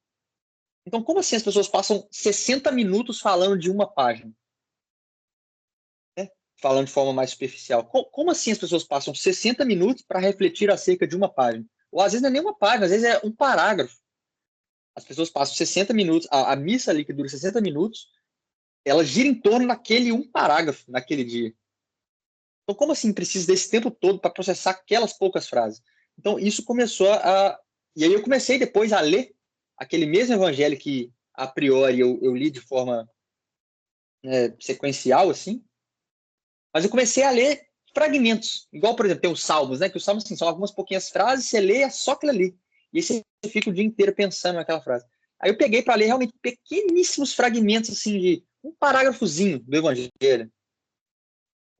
Então, como assim as pessoas passam 60 minutos falando de uma página? Né? Falando de forma mais superficial. Como assim as pessoas passam 60 minutos para refletir acerca de uma página? Ou às vezes não é nem uma página, às vezes é um parágrafo. As pessoas passam 60 minutos, a missa ali que dura 60 minutos, ela gira em torno daquele um parágrafo naquele dia. Então, como assim precisa desse tempo todo para processar aquelas poucas frases? Então, isso começou a... E aí eu comecei depois a ler aquele mesmo evangelho que, a priori, eu li de forma sequencial, assim, mas eu comecei a ler fragmentos. Igual, por exemplo, tem os salmos, né? Que os salmos, assim, são algumas pouquinhas frases, você lê é só aquilo ali. E aí você fica o dia inteiro pensando naquela frase. Aí eu peguei para ler realmente pequeníssimos fragmentos, assim, de um parágrafozinho do evangelho.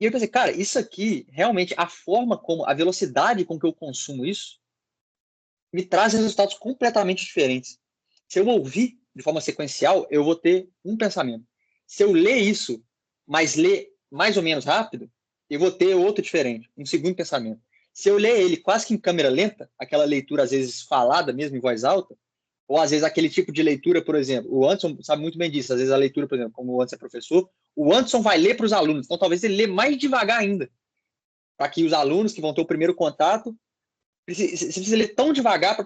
E eu pensei, cara, isso aqui, realmente, a forma como, a velocidade com que eu consumo isso, me traz resultados completamente diferentes. Se eu ouvir de forma sequencial, eu vou ter um pensamento. Se eu ler isso, mas ler mais ou menos rápido, eu vou ter outro diferente, um segundo pensamento. Se eu ler ele quase que em câmera lenta, aquela leitura às vezes falada mesmo em voz alta, ou às vezes aquele tipo de leitura, por exemplo, o Anderson sabe muito bem disso, às vezes a leitura, por exemplo, como o Anderson é professor, o Anderson vai ler para os alunos, então talvez ele lê mais devagar ainda, para que os alunos que vão ter o primeiro contato, você precisa ler tão devagar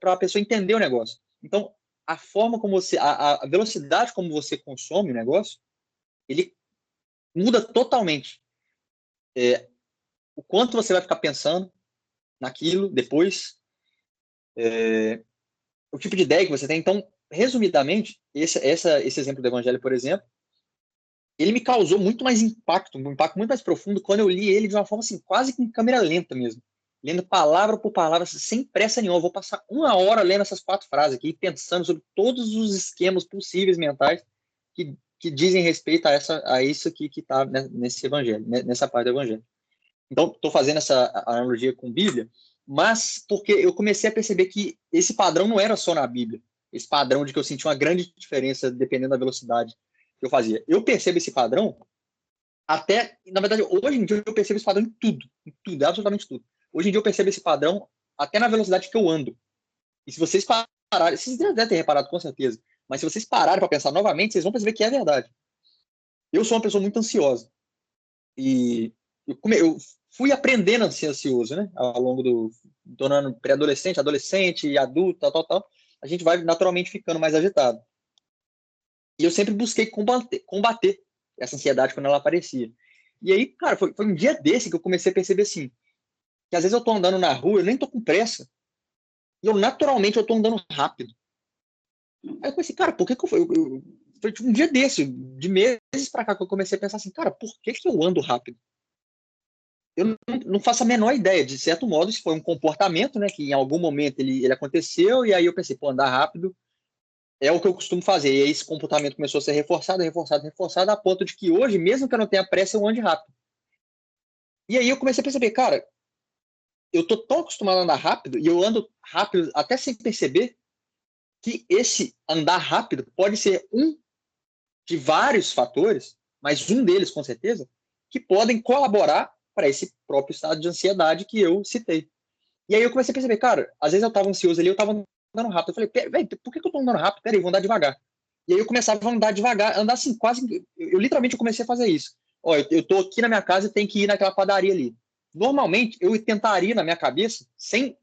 para a pessoa entender o negócio. Então, a forma como você, a velocidade como você consome o negócio, ele muda totalmente. O quanto você vai ficar pensando naquilo depois, o tipo de ideia que você tem. Então, resumidamente, esse exemplo do Evangelho, por exemplo, ele me causou muito mais impacto, um impacto muito mais profundo quando eu li ele de uma forma assim, quase que em câmera lenta mesmo. Lendo palavra por palavra, sem pressa nenhuma. Eu vou passar 1 hora lendo essas 4 frases aqui, pensando sobre todos os esquemas possíveis mentais que dizem respeito a isso aqui que está nesse evangelho, nessa parte do evangelho. Então, estou fazendo essa analogia com Bíblia, mas porque eu comecei a perceber que esse padrão não era só na Bíblia. Esse padrão de que eu senti uma grande diferença dependendo da velocidade que eu fazia. Eu percebo esse padrão até, na verdade, hoje em dia eu percebo esse padrão em tudo, absolutamente tudo. Hoje em dia eu percebo esse padrão até na velocidade que eu ando. E se vocês pararem, vocês devem ter reparado com certeza, mas se vocês pararem para pensar novamente, vocês vão perceber que é verdade. Eu sou uma pessoa muito ansiosa. E eu fui aprendendo a ser ansioso, né? Ao longo do tornando pré-adolescente, adolescente, adulto, tal. A gente vai naturalmente ficando mais agitado. E eu sempre busquei combater essa ansiedade quando ela aparecia. E aí, cara, foi um dia desse que eu comecei a perceber assim, que às vezes eu tô andando na rua, eu nem tô com pressa, e naturalmente eu tô andando rápido. Aí eu pensei, cara, por que foi tipo um dia desse, de meses pra cá que eu comecei a pensar assim, cara, por que eu ando rápido? Eu não faço a menor ideia, de certo modo, isso foi um comportamento, né, que em algum momento ele aconteceu, e aí eu pensei, pô, andar rápido é o que eu costumo fazer. E aí esse comportamento começou a ser reforçado, a ponto de que hoje, mesmo que eu não tenha pressa, eu ande rápido. E aí eu comecei a perceber, cara, eu tô tão acostumado a andar rápido, e eu ando rápido até sem perceber, que esse andar rápido pode ser um de vários fatores, mas um deles, com certeza, que podem colaborar para esse próprio estado de ansiedade que eu citei. E aí eu comecei a perceber, cara, às vezes eu estava ansioso ali, eu estava andando rápido. Eu falei, velho, por que eu tô andando rápido? Peraí, vou andar devagar. E aí eu começava a andar devagar, andar assim, quase. Eu literalmente comecei a fazer isso. Ó, eu tô aqui na minha casa e tenho que ir naquela padaria ali. Normalmente, eu tentaria na minha cabeça,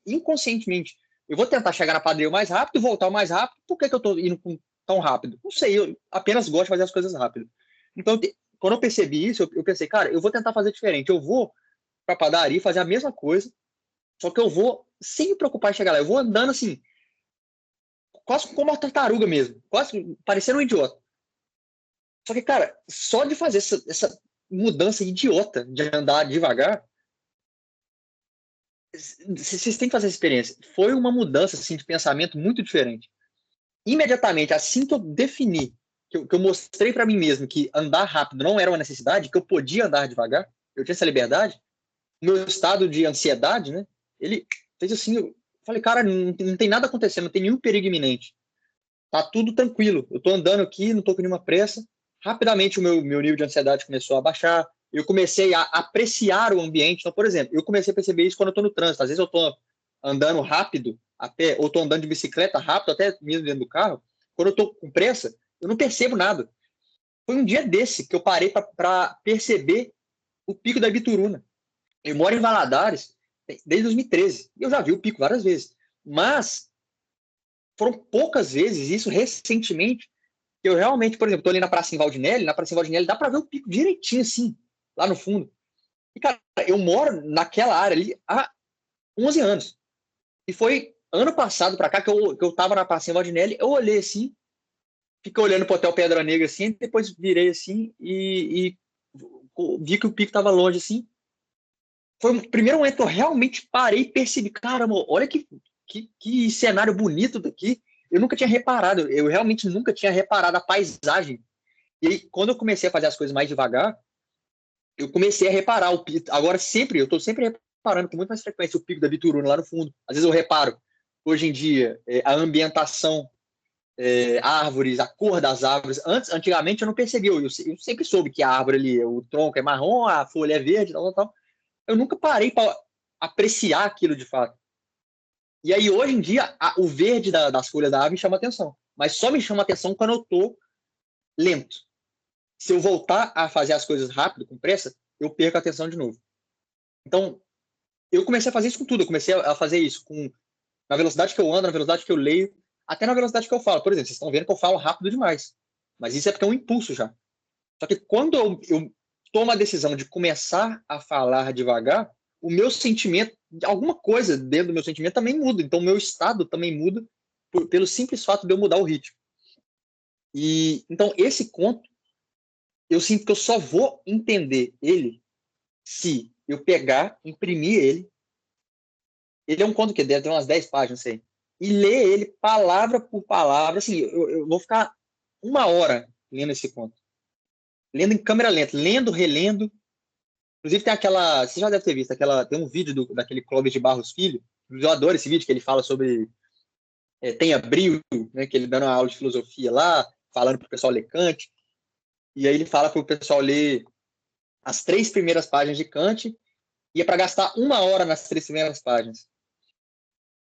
inconscientemente, eu vou tentar chegar na padaria o mais rápido e voltar o mais rápido. Por que eu tô indo tão rápido? Não sei, eu apenas gosto de fazer as coisas rápido. Então, quando eu percebi isso, eu pensei, cara, eu vou tentar fazer diferente. Eu vou pra padaria fazer a mesma coisa, só que eu vou sem me preocupar em chegar lá. Eu vou andando assim, quase como uma tartaruga mesmo, quase parecendo um idiota. Só que, cara, só de fazer essa mudança idiota de andar devagar, vocês têm que fazer essa experiência. Foi uma mudança assim, de pensamento muito diferente. Imediatamente, assim que eu defini, que eu mostrei para mim mesmo que andar rápido não era uma necessidade, que eu podia andar devagar, eu tinha essa liberdade, meu estado de ansiedade, né? Ele fez assim, eu falei, cara, não tem nada acontecendo, não tem nenhum perigo iminente. Tá tudo tranquilo. Eu tô andando aqui, não tô com nenhuma pressa. Rapidamente o meu nível de ansiedade começou a baixar. Eu comecei a apreciar o ambiente. Então, por exemplo, eu comecei a perceber isso quando eu tô no trânsito. Às vezes eu tô andando rápido, até, ou tô andando de bicicleta rápido, até mesmo dentro do carro. Quando eu tô com pressa, eu não percebo nada. Foi um dia desse que eu parei para perceber o pico da Ibituruna. Eu moro em Valadares desde 2013. E eu já vi o pico várias vezes. Mas foram poucas vezes, isso recentemente, que eu realmente, por exemplo, tô ali na Praça em Valdinelli, dá para ver o pico direitinho, assim, lá no fundo. E, cara, eu moro naquela área ali há 11 anos. E foi ano passado para cá que eu tava na Praça em Valdinelli, eu olhei assim, fiquei olhando pro Hotel Pedra Negra assim, depois virei assim e vi que o pico tava longe assim. Foi o primeiro momento que eu realmente parei e percebi, caramba, olha que cenário bonito daqui. Eu nunca tinha reparado, eu realmente nunca tinha reparado a paisagem. E aí, quando eu comecei a fazer as coisas mais devagar, eu comecei a reparar o pico. Agora, eu estou sempre reparando com muito mais frequência o pico da Bituruna lá no fundo. Às vezes eu reparo, hoje em dia, a ambientação, árvores, a cor das árvores. Antigamente eu não percebia, eu sempre soube que a árvore ali, o tronco é marrom, a folha é verde, tal. Eu nunca parei para apreciar aquilo de fato. E aí, hoje em dia, o verde das folhas da árvore me chama atenção. Mas só me chama atenção quando eu estou lento. Se eu voltar a fazer as coisas rápido, com pressa, eu perco a atenção de novo. Então, eu comecei a fazer isso com tudo. Eu comecei a fazer isso na velocidade que eu ando, na velocidade que eu leio, até na velocidade que eu falo. Por exemplo, vocês estão vendo que eu falo rápido demais. Mas isso é porque é um impulso já. Só que quando eu tomo a decisão de começar a falar devagar, o meu sentimento, alguma coisa dentro do meu sentimento também muda. Então, o meu estado também muda pelo simples fato de eu mudar o ritmo. E então, esse conto, eu sinto que eu só vou entender ele se eu pegar, imprimir ele. Ele é um conto que deve ter umas 10 páginas, sei. E ler ele palavra por palavra. Assim, eu vou ficar 1 hora lendo esse conto. Lendo em câmera lenta, lendo, relendo. Inclusive tem aquela, você já deve ter visto, tem um vídeo daquele Clóvis de Barros Filho. Eu adoro esse vídeo que ele fala sobre Tenha Brio, né, que ele dando uma aula de filosofia lá, falando para o pessoal ler Kant. E aí ele fala para o pessoal ler as 3 primeiras páginas de Kant e é para gastar 1 hora nas 3 primeiras páginas.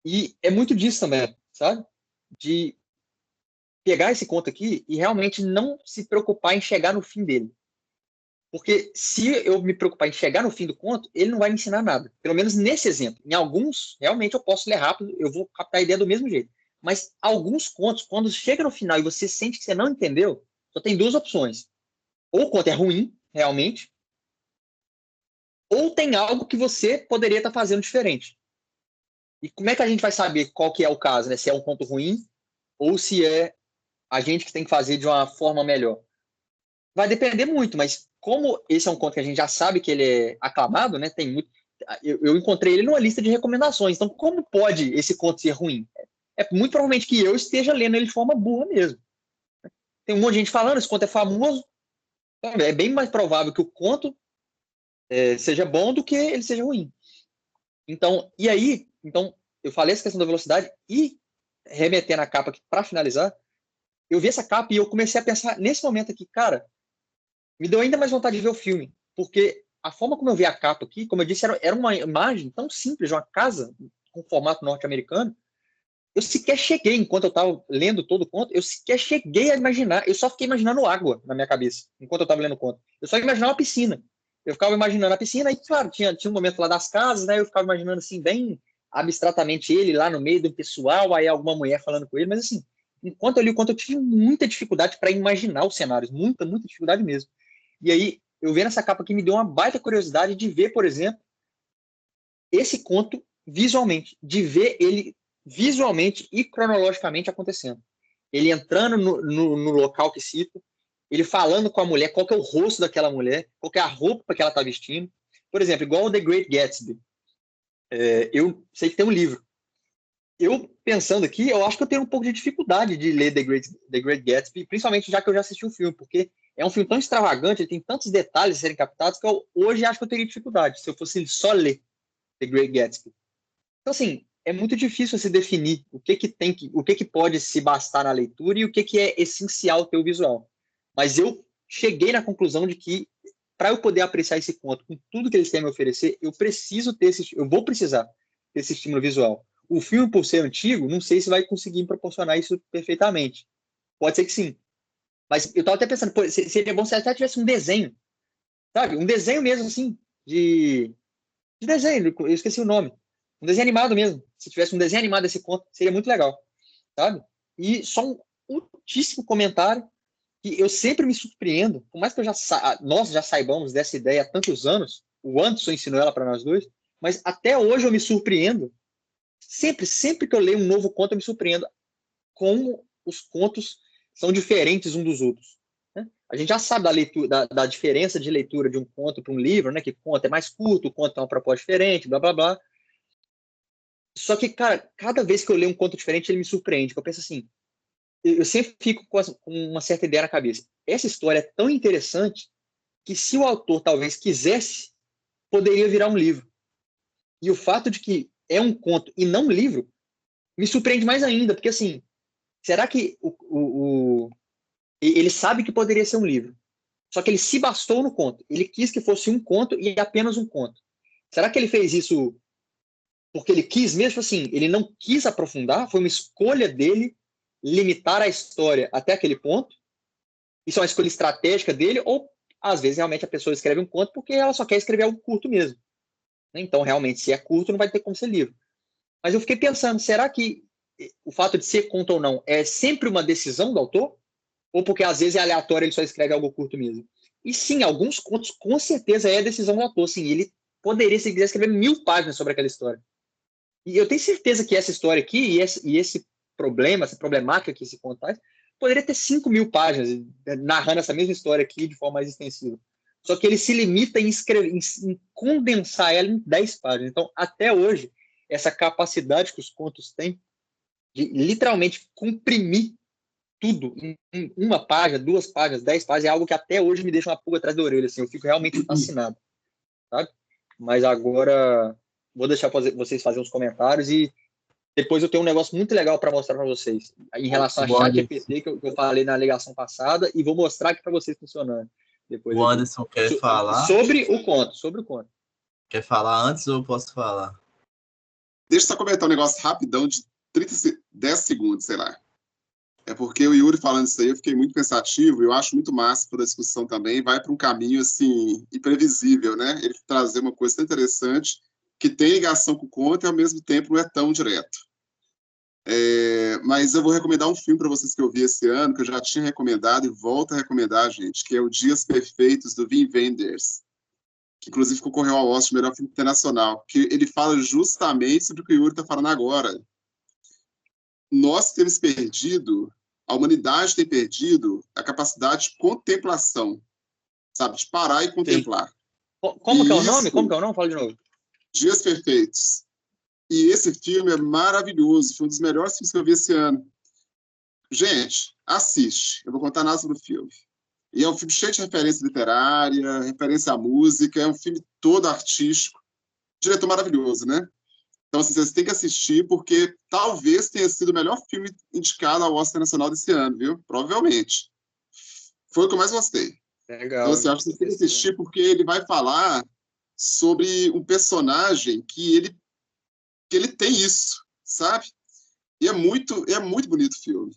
E é muito disso também, sabe? De pegar esse conto aqui e realmente não se preocupar em chegar no fim dele. Porque se eu me preocupar em chegar no fim do conto, ele não vai me ensinar nada. Pelo menos nesse exemplo. Em alguns, realmente eu posso ler rápido, eu vou captar a ideia do mesmo jeito. Mas alguns contos, quando chega no final e você sente que você não entendeu, só tem 2 opções. Ou o conto é ruim, realmente, ou tem algo que você poderia estar fazendo diferente. E como é que a gente vai saber qual que é o caso, né? Se é um conto ruim ou se é a gente que tem que fazer de uma forma melhor? Vai depender muito, mas como esse é um conto que a gente já sabe que ele é aclamado, né? Tem muito. Eu encontrei ele numa lista de recomendações. Então, como pode esse conto ser ruim? É muito provavelmente que eu esteja lendo ele de forma burra mesmo. Tem um monte de gente falando, esse conto é famoso. É bem mais provável que o conto seja bom do que ele seja ruim. Então, eu falei essa questão da velocidade e remetendo a capa aqui para finalizar, eu vi essa capa e eu comecei a pensar nesse momento aqui, cara, me deu ainda mais vontade de ver o filme, porque a forma como eu vi a capa aqui, como eu disse, era uma imagem tão simples de uma casa com formato norte-americano. Eu sequer cheguei, enquanto eu estava lendo todo o conto, eu sequer cheguei a imaginar, eu só fiquei imaginando água na minha cabeça, enquanto eu estava lendo o conto. Eu só imaginava uma piscina. Eu ficava imaginando a piscina, e claro, tinha um momento lá das casas, né? Eu ficava imaginando assim, bem abstratamente ele lá no meio do pessoal, aí alguma mulher falando com ele, mas assim, enquanto eu li o conto, eu tive muita dificuldade para imaginar os cenários, muita dificuldade mesmo. E aí, eu vendo essa capa aqui, me deu uma baita curiosidade de ver, por exemplo, esse conto visualmente, de ver ele visualmente e cronologicamente acontecendo. Ele entrando no local que cita, ele falando com a mulher, qual que é o rosto daquela mulher, qual que é a roupa que ela está vestindo. Por exemplo, igual o The Great Gatsby. eu sei que tem um livro. Eu, pensando aqui, eu acho que eu tenho um pouco de dificuldade de ler The Great Gatsby, principalmente já que eu já assisti o filme, porque é um filme tão extravagante, ele tem tantos detalhes a serem captados, que eu hoje acho que eu teria dificuldade, se eu fosse só ler The Great Gatsby. Então, assim, é muito difícil se definir o que pode se bastar na leitura e o que é essencial ter o visual. Mas eu cheguei na conclusão de que, para eu poder apreciar esse conto com tudo que eles têm a me oferecer, eu vou precisar ter esse estímulo visual. O filme, por ser antigo, não sei se vai conseguir proporcionar isso perfeitamente. Pode ser que sim. Mas eu estava até pensando, pô, seria bom se até tivesse um desenho, sabe? Um desenho mesmo, assim, de desenho, eu esqueci o nome. Um desenho animado mesmo. Se tivesse um desenho animado desse conto, seria muito legal, sabe? E só um ultíssimo comentário, que eu sempre me surpreendo, por mais que nós já saibamos dessa ideia há tantos anos, o Anderson ensinou ela para nós dois, mas até hoje eu me surpreendo. Sempre que eu leio um novo conto, eu me surpreendo como os contos são diferentes uns dos outros. Né? A gente já sabe da diferença de leitura de um conto para um livro, né? Que conto é mais curto, o conto tem uma proposta diferente, blá, blá, blá. Só que, cara, cada vez que eu leio um conto diferente, ele me surpreende. Eu penso assim, eu sempre fico com uma certa ideia na cabeça. Essa história é tão interessante que, se o autor talvez quisesse, poderia virar um livro. E o fato de que é um conto e não um livro me surpreende mais ainda, porque assim, será que ele sabe que poderia ser um livro, só que ele se bastou no conto. Ele quis que fosse um conto e apenas um conto. Será que ele fez isso porque ele quis mesmo? Assim, ele não quis aprofundar? Foi uma escolha dele limitar a história até aquele ponto? Isso é uma escolha estratégica dele? Ou, às vezes, realmente a pessoa escreve um conto porque ela só quer escrever algo curto mesmo? Então, realmente, se é curto, não vai ter como ser livro. Mas eu fiquei pensando, será que o fato de ser conto ou não é sempre uma decisão do autor? Ou porque às vezes é aleatório, ele só escreve algo curto mesmo? E sim, alguns contos com certeza é decisão do autor. Sim, ele poderia, se quiser, escrever 1000 páginas sobre aquela história. E eu tenho certeza que essa história aqui e esse problema, essa problemática que esse conto faz, poderia ter 5.000 páginas narrando essa mesma história aqui de forma mais extensiva. Só que ele se limita em condensar ela em 10 páginas. Então, até hoje, essa capacidade que os contos têm de literalmente comprimir tudo em uma página, 2 páginas, 10 páginas, é algo que até hoje me deixa uma pulga atrás da orelha. Assim, eu fico realmente fascinado. Sabe? Mas agora vou deixar vocês fazerem os comentários e depois eu tenho um negócio muito legal para mostrar para vocês em relação a ChatGPT que eu falei na ligação passada e vou mostrar aqui para vocês funcionando. Depois o Anderson quer falar? Sobre o conto. Quer falar antes ou eu posso falar? Deixa eu só comentar um negócio rapidão de 10 segundos, sei lá. É porque o Yuri falando isso aí, eu fiquei muito pensativo, eu acho muito massa toda a discussão também, vai para um caminho, assim, imprevisível, né? Ele trazer uma coisa tão interessante, que tem ligação com o conto e, ao mesmo tempo, não é tão direto. Mas eu vou recomendar um filme para vocês que eu vi esse ano, que eu já tinha recomendado e volto a recomendar, gente, que é o Dias Perfeitos, do Wim Wenders, que inclusive concorreu ao Oscar de melhor filme internacional, que ele fala justamente sobre o que o Yuri está falando agora. Nós temos perdido, a humanidade tem perdido a capacidade de contemplação, sabe? De parar e contemplar. Sim. Como que é o nome? Fala de novo. Dias Perfeitos. E esse filme é maravilhoso, foi um dos melhores filmes que eu vi esse ano. Gente, assiste. Eu vou contar nada sobre o filme. E é um filme cheio de referência literária, referência à música, é um filme todo artístico. Diretor maravilhoso, né? Então, assim, vocês têm que assistir, porque talvez tenha sido o melhor filme indicado ao Oscar Nacional desse ano, viu? Provavelmente. Foi o que eu mais gostei. Legal. Então, assim, acho que vocês têm que assistir, porque ele vai falar sobre um personagem que ele tem isso, sabe? E é muito bonito o filme.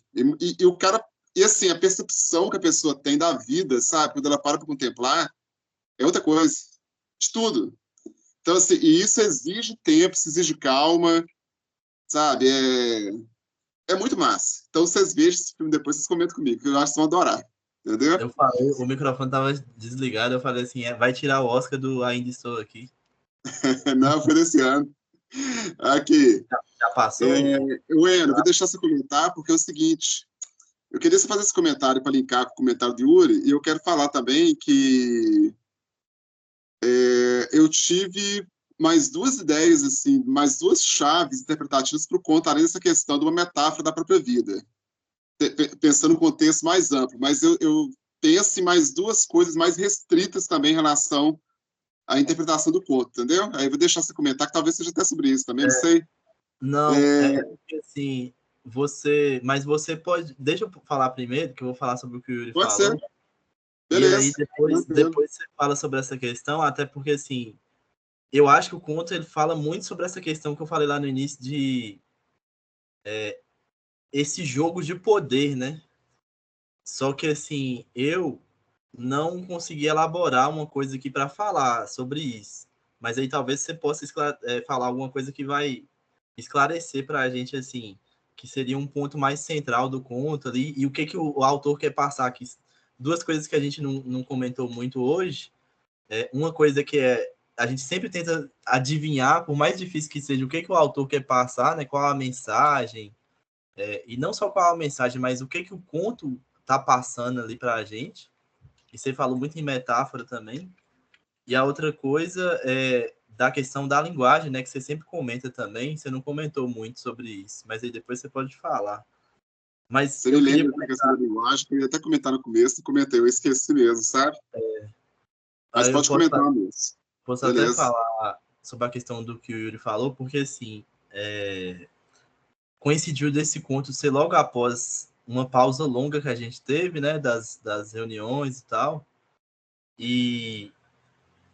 E o cara... E, assim, a percepção que a pessoa tem da vida, sabe? Quando ela para contemplar, é outra coisa. De tudo. Então, assim, e isso exige tempo, isso exige calma, sabe? É muito massa. Então, vocês vejam esse filme depois, vocês comentam comigo, que eu acho que vocês vão adorar. Entendeu? Eu falei, o microfone estava desligado, eu falei assim, vai tirar o Oscar do Ainda Estou Aqui. Não, foi desse ano. Aqui. Já passou? Bueno, vou deixar você comentar, porque é o seguinte, eu queria só fazer esse comentário para linkar com o comentário de Yuri, e eu quero falar também que eu tive mais duas ideias, assim, mais duas chaves interpretativas para o conto, além dessa questão de uma metáfora da própria vida, pensando no contexto mais amplo. Mas eu penso em mais duas coisas mais restritas também em relação à interpretação do conto, entendeu? Aí eu vou deixar você comentar, que talvez seja até sobre isso também, não sei. Não, é porque assim, mas você pode. Deixa eu falar primeiro, que eu vou falar sobre o que o Yuri Pode ser, falou. E aí beleza. depois você fala sobre essa questão, até porque assim, eu acho que o conto ele fala muito sobre essa questão que eu falei lá no início de esse jogo de poder, né? Só que assim, eu não consegui elaborar uma coisa aqui para falar sobre isso. Mas aí talvez você possa falar alguma coisa que vai esclarecer para a gente assim, que seria um ponto mais central do conto ali e o que que o autor quer passar aqui. Duas coisas que a gente não comentou muito hoje. Uma coisa que a gente sempre tenta adivinhar, por mais difícil que seja, o que que o autor quer passar, né? Qual a mensagem, e não só qual a mensagem, mas o que que o conto tá passando ali para a gente. E você falou muito em metáfora também. E a outra coisa é da questão da linguagem, né? Que você sempre comenta também. Você não comentou muito sobre isso, mas aí depois você pode falar. Mas Você me eu queria lembra da questão da linguagem, que eu ia até comentar no começo, comentei, eu esqueci mesmo, sabe? Mas aí eu pode comentar mesmo. posso até Beleza. falar sobre a questão do que o Yuri falou, porque assim, coincidiu desse conto ser logo após uma pausa longa que a gente teve, né? Das reuniões e tal. E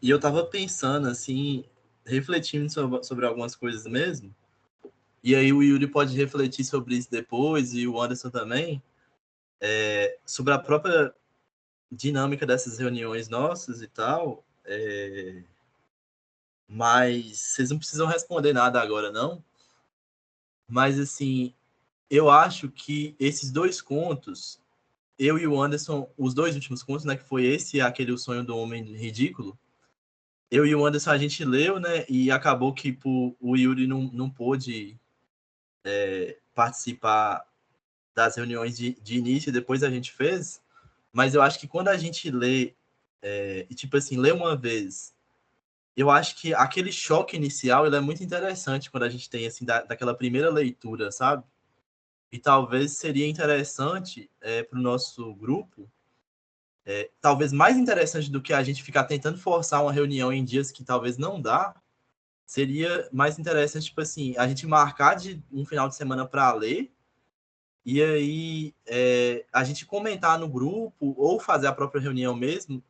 eu tava pensando, assim, refletindo sobre algumas coisas mesmo. E aí o Yuri pode refletir sobre isso depois, e o Anderson também, sobre a própria dinâmica dessas reuniões nossas e tal. Mas vocês não precisam responder nada agora, não. Mas, assim, eu acho que esses dois contos, eu e o Anderson, os dois últimos contos, né, que foi esse e aquele O Sonho do Homem Ridículo, eu e o Anderson a gente leu, né, e acabou que o Yuri não pôde participar das reuniões de início e depois a gente fez, mas eu acho que quando a gente lê, e tipo assim, lê uma vez, eu acho que aquele choque inicial ele é muito interessante quando a gente tem, assim, daquela primeira leitura, sabe? E talvez seria interessante para o nosso grupo, talvez mais interessante do que a gente ficar tentando forçar uma reunião em dias que talvez não dá, seria mais interessante, tipo assim, a gente marcar de um final de semana para ler. E aí, a gente comentar no grupo, ou fazer a própria reunião mesmo,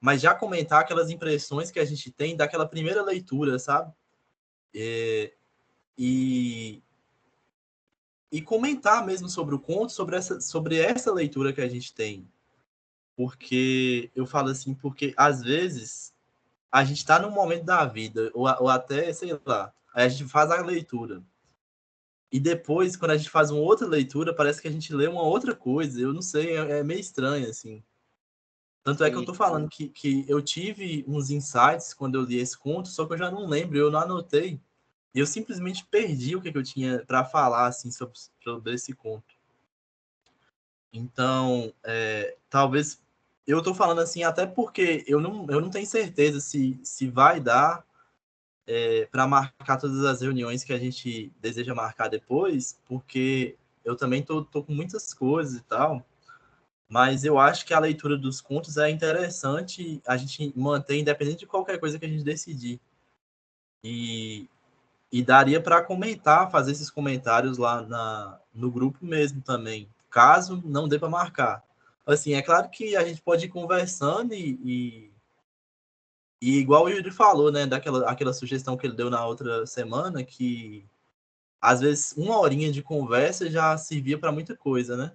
mas já comentar aquelas impressões que a gente tem daquela primeira leitura, sabe? E, e comentar mesmo sobre o conto, sobre essa leitura que a gente tem. Porque, eu falo assim, porque às vezes a gente está num momento da vida, ou até, sei lá, aí a gente faz a leitura. E depois, quando a gente faz uma outra leitura, parece que a gente lê uma outra coisa. Eu não sei, é meio estranho, assim. Tanto é que eu tô falando que eu tive uns insights quando eu li esse conto, só que eu já não lembro, eu não anotei. E eu simplesmente perdi o que eu tinha para falar, assim, sobre esse conto. Então, talvez... Eu tô falando assim até porque eu não tenho certeza se vai dar para marcar todas as reuniões que a gente deseja marcar depois, porque eu também tô com muitas coisas e tal, mas eu acho que a leitura dos contos é interessante a gente manter, independente de qualquer coisa que a gente decidir. E, e daria para comentar, fazer esses comentários lá no grupo mesmo também, caso não dê para marcar. Assim, é claro que a gente pode ir conversando e igual o Yuri falou, né, aquela sugestão que ele deu na outra semana, que às vezes uma horinha de conversa já servia para muita coisa, né?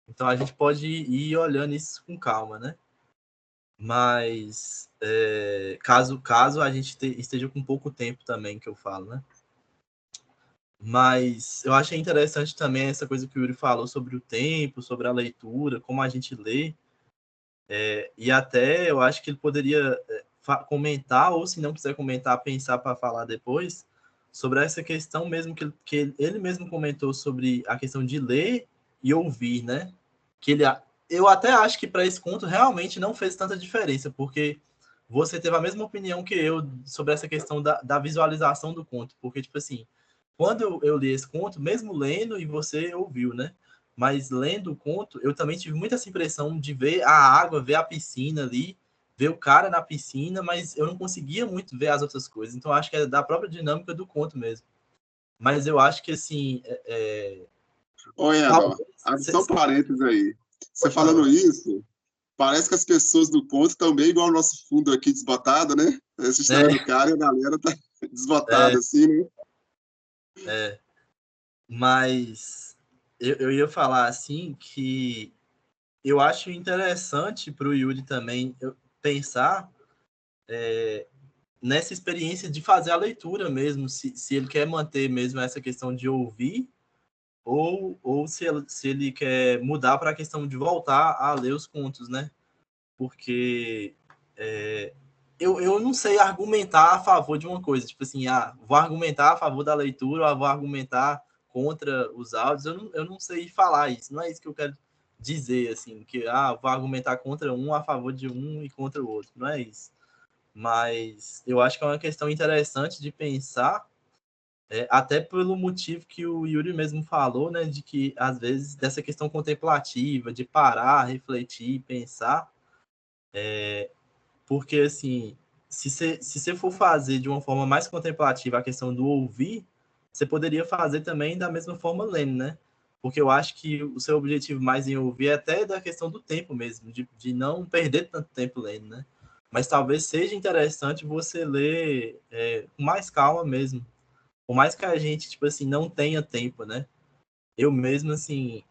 Então a gente pode ir olhando isso com calma, né? Mas caso a gente esteja com pouco tempo também, que eu falo, né? Mas eu achei interessante também essa coisa que o Yuri falou sobre o tempo, sobre a leitura, como a gente lê. E até eu acho que ele poderia comentar, ou se não quiser comentar, pensar para falar depois, sobre essa questão mesmo que ele mesmo comentou sobre a questão de ler e ouvir, né? Eu até acho que para esse conto realmente não fez tanta diferença, porque você teve a mesma opinião que eu sobre essa questão da visualização do conto, porque, tipo assim, quando eu li esse conto, mesmo lendo, e você ouviu, né? Mas lendo o conto, eu também tive muita essa impressão de ver a água, ver a piscina ali, ver o cara na piscina, mas eu não conseguia muito ver as outras coisas. Então, acho que é da própria dinâmica do conto mesmo. Mas eu acho que, assim, Oi, Eno, abre só um parênteses aí. Você Pode falar. falando isso, parece que as pessoas do ponto estão bem igual ao nosso fundo aqui desbotado, né? Essa história do cara e a galera tá desbotada assim, né? Mas eu ia falar assim que eu acho interessante para o Yuri também pensar nessa experiência de fazer a leitura mesmo, se ele quer manter mesmo essa questão de ouvir, ou se ele quer mudar para a questão de voltar a ler os contos, né? Porque eu não sei argumentar a favor de uma coisa, tipo assim, vou argumentar a favor da leitura, ou vou argumentar contra os áudios, eu não sei falar isso, não é isso que eu quero dizer, assim, que vou argumentar contra um, a favor de um e contra o outro, não é isso. Mas eu acho que é uma questão interessante de pensar, até pelo motivo que o Yuri mesmo falou, né, de que, às vezes, dessa questão contemplativa, de parar, refletir, pensar, porque, assim, se você for fazer de uma forma mais contemplativa a questão do ouvir, você poderia fazer também da mesma forma lendo, né? Porque eu acho que o seu objetivo mais em ouvir é até da questão do tempo mesmo, de não perder tanto tempo lendo, né? Mas talvez seja interessante você ler com mais calma mesmo. Por mais que a gente, tipo assim, não tenha tempo, né? Eu mesmo, assim,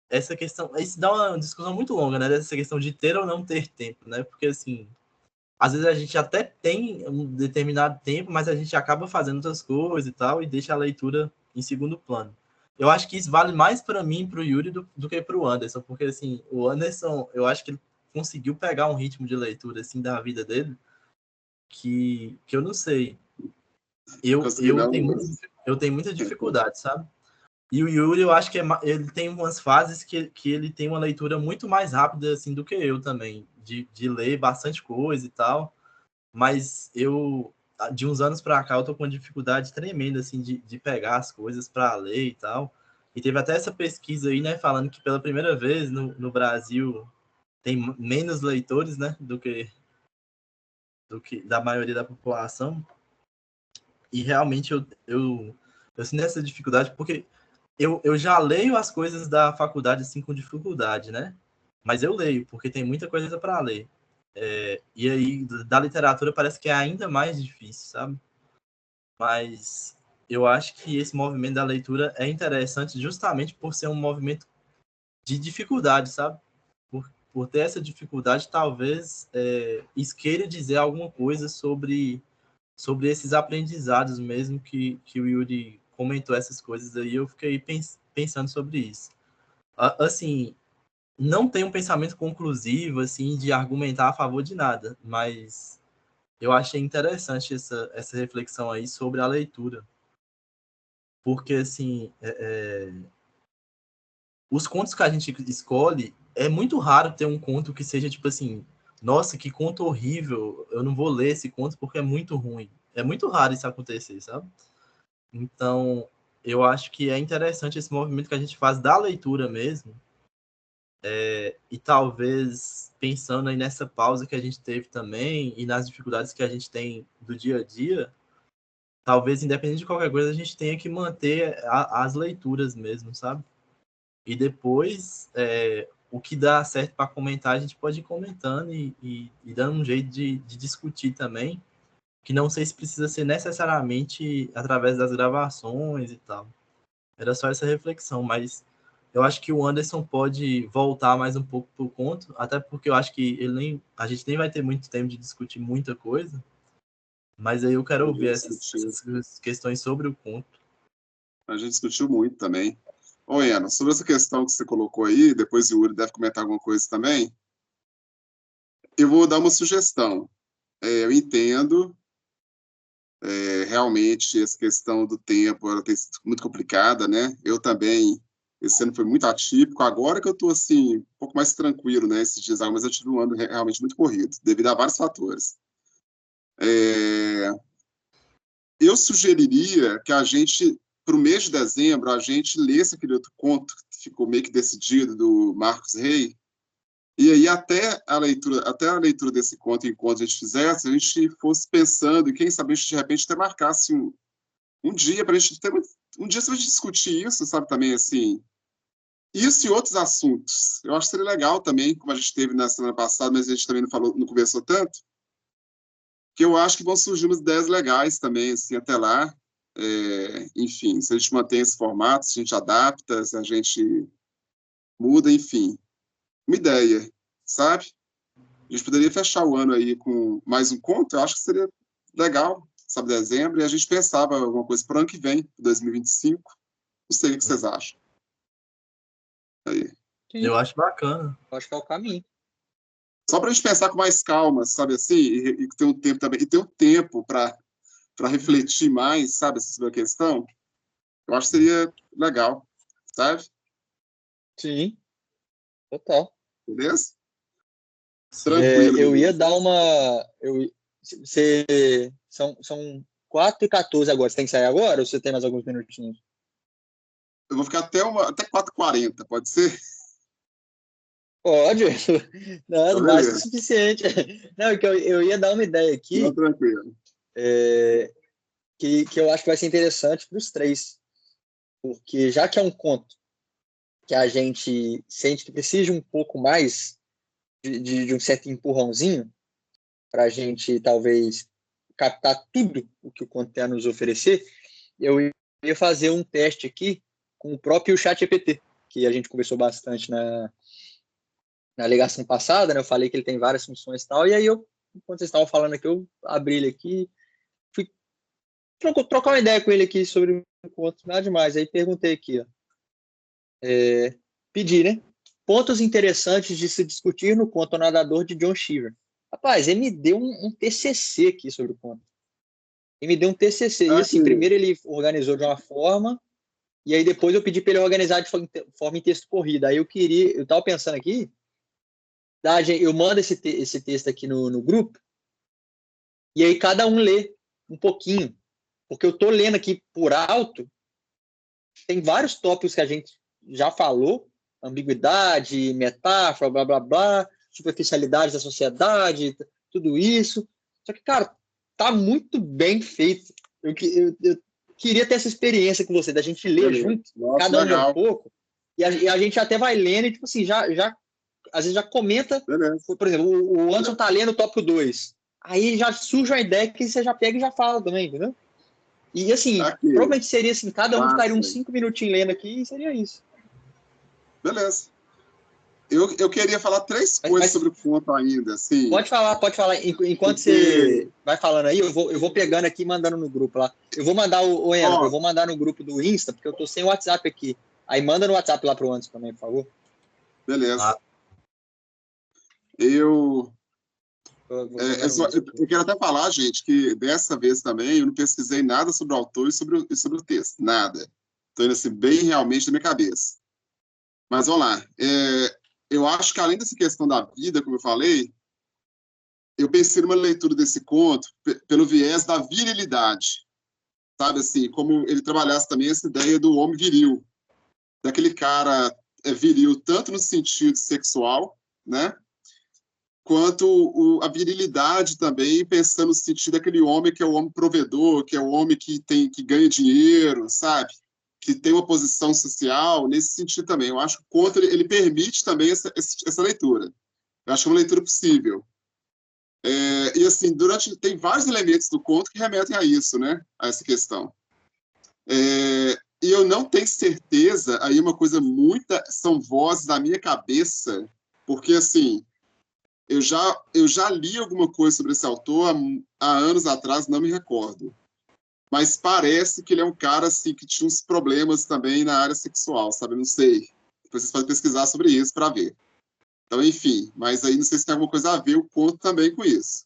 essa questão... Isso dá uma discussão muito longa, né? Dessa questão de ter ou não ter tempo, né? Porque, assim, às vezes a gente até tem um determinado tempo, mas a gente acaba fazendo outras coisas e tal, e deixa a leitura em segundo plano. Eu acho que isso vale mais para mim, para o Yuri, do que para o Anderson, porque, assim, o Anderson, eu acho que ele conseguiu pegar um ritmo de leitura, assim, da vida dele, que eu não sei. Consegui não, Eu tenho muita dificuldade, sabe? E o Yuri, eu acho que ele tem umas fases que ele tem uma leitura muito mais rápida, assim, do que eu também, de ler bastante coisa e tal. Mas de uns anos para cá, eu tô com uma dificuldade tremenda, assim, de pegar as coisas para ler e tal. E teve até essa pesquisa aí, né, falando que pela primeira vez no Brasil tem menos leitores, né, do que da maioria da população. E realmente eu sinto essa dificuldade porque eu já leio as coisas da faculdade, assim, com dificuldade, né? Mas eu leio, porque tem muita coisa para ler. E aí, da literatura parece que é ainda mais difícil, sabe? Mas eu acho que esse movimento da leitura é interessante justamente por ser um movimento de dificuldade, sabe? Por ter essa dificuldade, talvez isso queira dizer alguma coisa sobre esses aprendizados mesmo que o Yuri comentou essas coisas aí, eu fiquei pensando sobre isso. Assim, não tem um pensamento conclusivo, assim, de argumentar a favor de nada, mas eu achei interessante essa reflexão aí sobre a leitura. Porque, assim, os contos que a gente escolhe, é muito raro ter um conto que seja, tipo assim, nossa, que conto horrível, eu não vou ler esse conto porque é muito ruim. É muito raro isso acontecer, sabe? Então, eu acho que é interessante esse movimento que a gente faz da leitura mesmo, e talvez pensando aí nessa pausa que a gente teve também e nas dificuldades que a gente tem do dia a dia, talvez, independente de qualquer coisa, a gente tenha que manter as leituras mesmo, sabe? E depois, o que dá certo para comentar, a gente pode ir comentando e dando um jeito de discutir também, que não sei se precisa ser necessariamente através das gravações e tal. Era só essa reflexão, mas eu acho que o Anderson pode voltar mais um pouco pro conto, até porque eu acho que a gente nem vai ter muito tempo de discutir muita coisa, mas aí eu quero ouvir essas questões sobre o conto. A gente discutiu muito também. Ô, Eno, sobre essa questão que você colocou aí, depois o Yuri deve comentar alguma coisa também, eu vou dar uma sugestão. Eu entendo, realmente, essa questão do tempo, ela tem sido muito complicada, né? Eu também Esse ano foi muito atípico. Agora que eu estou assim, um pouco mais tranquilo, né, esses dias, mas eu tive um ano realmente muito corrido, devido a vários fatores. Eu sugeriria que a gente, para o mês de dezembro, a gente lesse aquele outro conto que ficou meio que decidido, do Marcos Rey, e aí até a leitura desse conto, enquanto a gente fizesse, a gente fosse pensando, e quem sabe a gente, de repente, até marcasse um dia para a gente ter um dia para a gente discutir isso, sabe, também, assim, isso e outros assuntos. Eu acho que seria legal também, como a gente teve na semana passada, mas a gente também não conversou tanto, que eu acho que vão surgir umas ideias legais também, assim, até lá. Enfim, se a gente mantém esse formato, se a gente adapta, se a gente muda, enfim. Uma ideia, sabe? A gente poderia fechar o ano aí com mais um conto, eu acho que seria legal, sabe, dezembro, e a gente pensava alguma coisa para o ano que vem, 2025. Não sei o que vocês acham. Aí. Eu acho bacana. Eu acho que é o caminho. Só para a gente pensar com mais calma, sabe assim, e ter um tempo também, e ter um tempo para refletir mais, sabe, sobre a questão, eu acho que seria legal, sabe? Sim, total. Beleza? Tranquilo. Eu ia dar uma. São 4h14 agora. Você tem que sair agora ou você tem mais alguns minutinhos? Eu vou ficar até 4h40, pode ser? Pode. Não, Então, mais que o beleza. suficiente. Não, que eu ia dar uma ideia aqui. Não, tranquilo. Que eu acho que vai ser interessante para os três. Porque já que é um conto que a gente sente que precisa um pouco mais de um certo empurrãozinho para a gente talvez captar tudo o que o conto tem a nos oferecer, eu ia fazer um teste aqui com o próprio ChatGPT, que a gente conversou bastante na ligação passada, né? Eu falei que ele tem várias funções e tal, e aí enquanto vocês estavam falando aqui, eu abri ele aqui, fui trocar uma ideia com ele aqui sobre o conto, nada demais. Aí perguntei aqui, ó, pedi, né? Pontos interessantes de se discutir no conto O Nadador, de John Cheever. Rapaz, ele me deu um TCC aqui sobre o conto. Ele me deu um TCC. E assim, primeiro ele organizou de uma forma, e aí depois eu pedi para ele organizar de forma em texto corrido. Aí eu estava pensando aqui, eu mando esse texto aqui no grupo, e aí cada um lê um pouquinho. Porque eu estou lendo aqui por alto, tem vários tópicos que a gente já falou, ambiguidade, metáfora, blá, blá, blá, superficialidade da sociedade, tudo isso. Só que, cara, tá muito bem feito. Eu queria ter essa experiência com você, da gente ler junto, nossa, cada um legal. um pouco, e a gente até vai lendo e, tipo assim, às vezes já comenta. Beleza. Por exemplo, o Anderson tá lendo o tópico 2. Aí já surge uma ideia que você já pega e já fala também, entendeu? E assim, provavelmente seria assim, cada um ficaria uns 5 minutinhos lendo aqui e seria isso. Beleza. Eu queria falar 3 coisas sobre o conto ainda, assim. Pode falar. Enquanto você vai falando aí, eu vou pegando aqui e mandando no grupo lá. Eu vou mandar eu vou mandar no grupo do Insta, porque eu tô sem o WhatsApp aqui. Aí manda no WhatsApp lá pro Anderson também, por favor. Beleza. Eu quero até falar, gente, que dessa vez também eu não pesquisei nada sobre o autor e sobre o texto. Nada. Estou indo assim, bem realmente na minha cabeça. Mas vamos lá. Eu acho que, além dessa questão da vida, como eu falei, eu pensei numa leitura desse conto pelo viés da virilidade. Sabe, assim, como ele trabalhasse também essa ideia do homem viril. Daquele cara viril, tanto no sentido sexual, né? Quanto a virilidade também, pensando no sentido daquele homem que é o homem provedor, que é o homem que ganha dinheiro, sabe? Que tem uma posição social, nesse sentido também. Eu acho que o conto ele permite também essa leitura. Eu acho que é uma leitura possível. E assim, tem vários elementos do conto que remetem a isso, né? A essa questão. E eu não tenho certeza, aí uma coisa são vozes da minha cabeça, porque assim, eu já li alguma coisa sobre esse autor há anos atrás, não me recordo. Mas parece que ele é um cara assim, que tinha uns problemas também na área sexual, sabe? Não sei. Depois vocês podem pesquisar sobre isso para ver. Então, enfim, mas aí não sei se tem alguma coisa a ver o conto também com isso.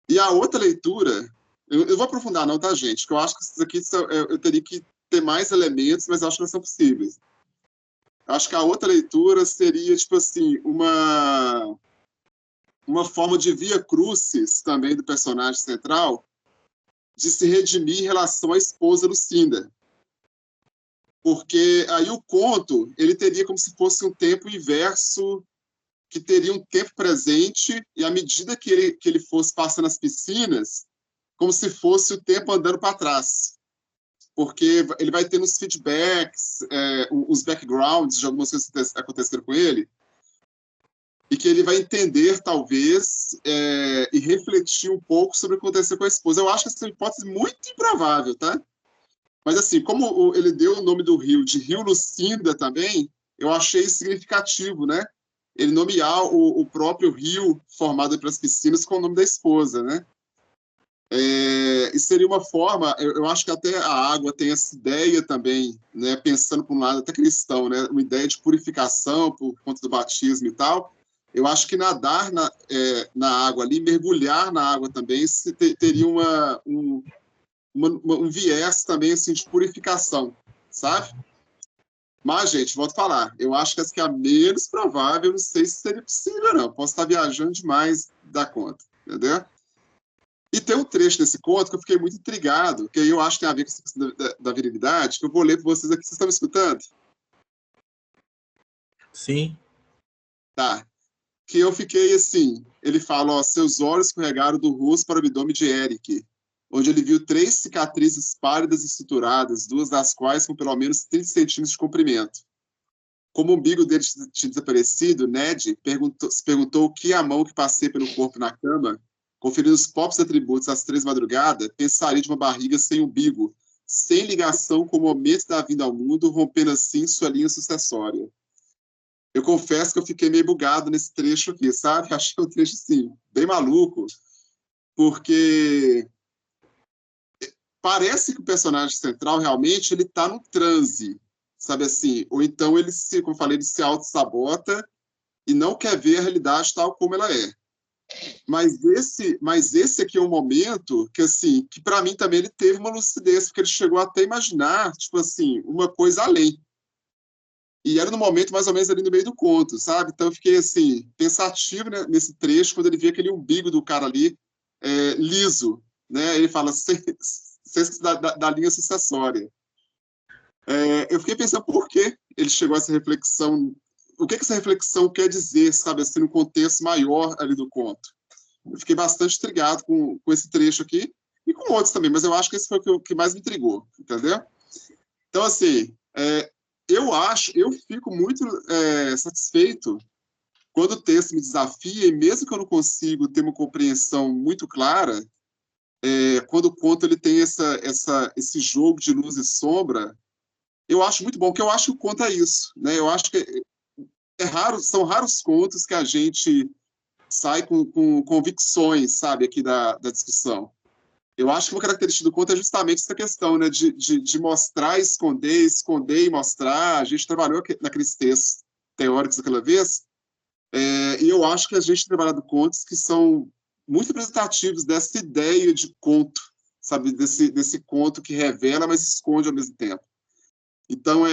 E a outra leitura, eu vou aprofundar não, tá, gente? Que eu acho que isso aqui eu teria que ter mais elementos, mas eu acho que não são possíveis. Acho que a outra leitura seria, tipo assim, uma forma de via crucis também do personagem central, de se redimir em relação à esposa Lucinda. Porque aí o conto, ele teria como se fosse um tempo inverso, que teria um tempo presente, e à medida que ele fosse passando as piscinas, como se fosse o tempo andando para trás. Porque ele vai tendo os feedbacks, os backgrounds de algumas coisas que aconteceram com ele, e que ele vai entender, talvez, e refletir um pouco sobre o que aconteceu com a esposa. Eu acho que essa é uma hipótese muito improvável, tá? Mas, assim, como ele deu o nome do rio de Rio Lucinda também, eu achei significativo, né? Ele nomear o próprio rio formado pelas piscinas com o nome da esposa, né? E seria uma forma, eu acho que até a água tem essa ideia também, né? Pensando por um lado até cristão, né? Uma ideia de purificação por conta do batismo e tal. Eu acho que nadar na água ali, mergulhar na água também, teria um viés também assim, de purificação, sabe? Mas, gente, volto a falar, eu acho que essa que é a menos provável, não sei se seria possível, não. Posso estar viajando demais da conta, entendeu? E tem um trecho desse conto que eu fiquei muito intrigado, que aí eu acho que tem a ver com essa questão da virilidade, que eu vou ler para vocês aqui. Vocês estão me escutando? Sim. Tá. Que eu fiquei assim, ele fala, ó, seus olhos escorregaram do rosto para o abdômen de Eric, onde ele viu 3 cicatrizes pálidas e estruturadas, 2 das quais com pelo menos 30 centímetros de comprimento. Como o umbigo dele tinha desaparecido, Ned se perguntou o que a mão que passei pelo corpo na cama, conferindo os próprios atributos às 3 da madrugada, pensaria de uma barriga sem umbigo, sem ligação com o momento da vinda ao mundo, rompendo assim sua linha sucessória. Eu confesso que eu fiquei meio bugado nesse trecho aqui, sabe? Achei um trecho, assim, bem maluco, porque parece que o personagem central, realmente, ele tá no transe, sabe assim? Ou então ele como eu falei, ele se auto-sabota e não quer ver a realidade tal como ela é. Mas esse aqui é um momento que, assim, que para mim também ele teve uma lucidez, porque ele chegou até a imaginar, tipo assim, uma coisa além. E era no momento mais ou menos ali no meio do conto, sabe? Então eu fiquei assim, pensativo, né, nesse trecho, quando ele via aquele umbigo do cara ali, liso, né? Ele fala, sem da linha sucessória. Eu fiquei pensando por que ele chegou a essa reflexão, o que essa reflexão quer dizer, sabe, assim, no contexto maior ali do conto. Eu fiquei bastante intrigado com esse trecho aqui, e com outros também, mas eu acho que esse foi o que mais me intrigou, entendeu? Então, assim, eu fico muito satisfeito quando o texto me desafia, e mesmo que eu não consiga ter uma compreensão muito clara, quando o conto ele tem esse jogo de luz e sombra, eu acho muito bom, porque eu acho que o conto é isso, né? Eu acho que são raros contos que a gente sai com convicções, sabe, aqui da discussão. Eu acho que uma característica do conto é justamente essa questão, né, de mostrar, esconder e mostrar. A gente trabalhou naqueles textos teóricos daquela vez, e eu acho que a gente tem trabalhado contos que são muito representativos dessa ideia de conto, sabe, desse conto que revela, mas esconde ao mesmo tempo. Então,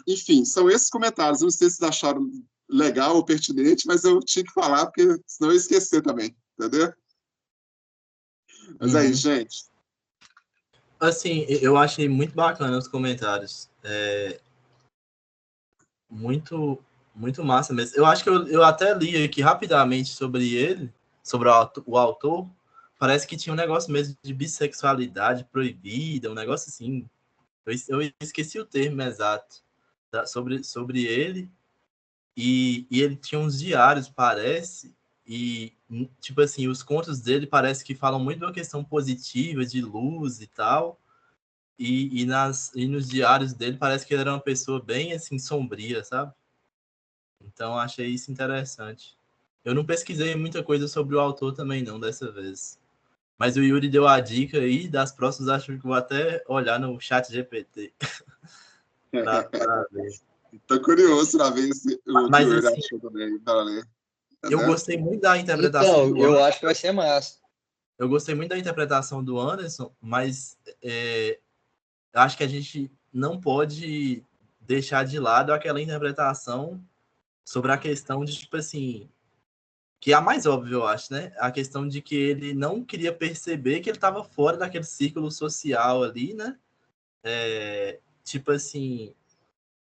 enfim, são esses comentários. Eu não sei se vocês acharam legal ou pertinente, mas eu tinha que falar, porque senão eu ia esquecer também, entendeu? Mas aí, gente. Assim, eu achei muito bacana os comentários. Muito, muito massa mesmo. Eu acho que eu até li aqui rapidamente sobre ele, sobre o autor. Parece que tinha um negócio mesmo de bissexualidade proibida, um negócio assim. Eu esqueci o termo exato sobre ele. E ele tinha uns diários, parece. E, tipo assim, os contos dele parece que falam muito de uma questão positiva, de luz e tal. E nos diários dele parece que ele era uma pessoa bem, assim, sombria, sabe? Então, achei isso interessante. Eu não pesquisei muita coisa sobre o autor também, não, dessa vez. Mas o Yuri deu a dica aí, das próximas acho que vou até olhar no chat GPT pra ver. Tô curioso para ver se o que Mas, o Yuri assim, achou também, para ler. eu Entendeu? gostei muito da interpretação Então, do eu Anderson. acho que vai ser massa. Eu gostei muito da interpretação do Anderson, mas acho que a gente não pode deixar de lado aquela interpretação sobre a questão de, tipo assim, que é a mais óbvia, eu acho, né? A questão de que ele não queria perceber que ele estava fora daquele círculo social ali, né? Tipo assim,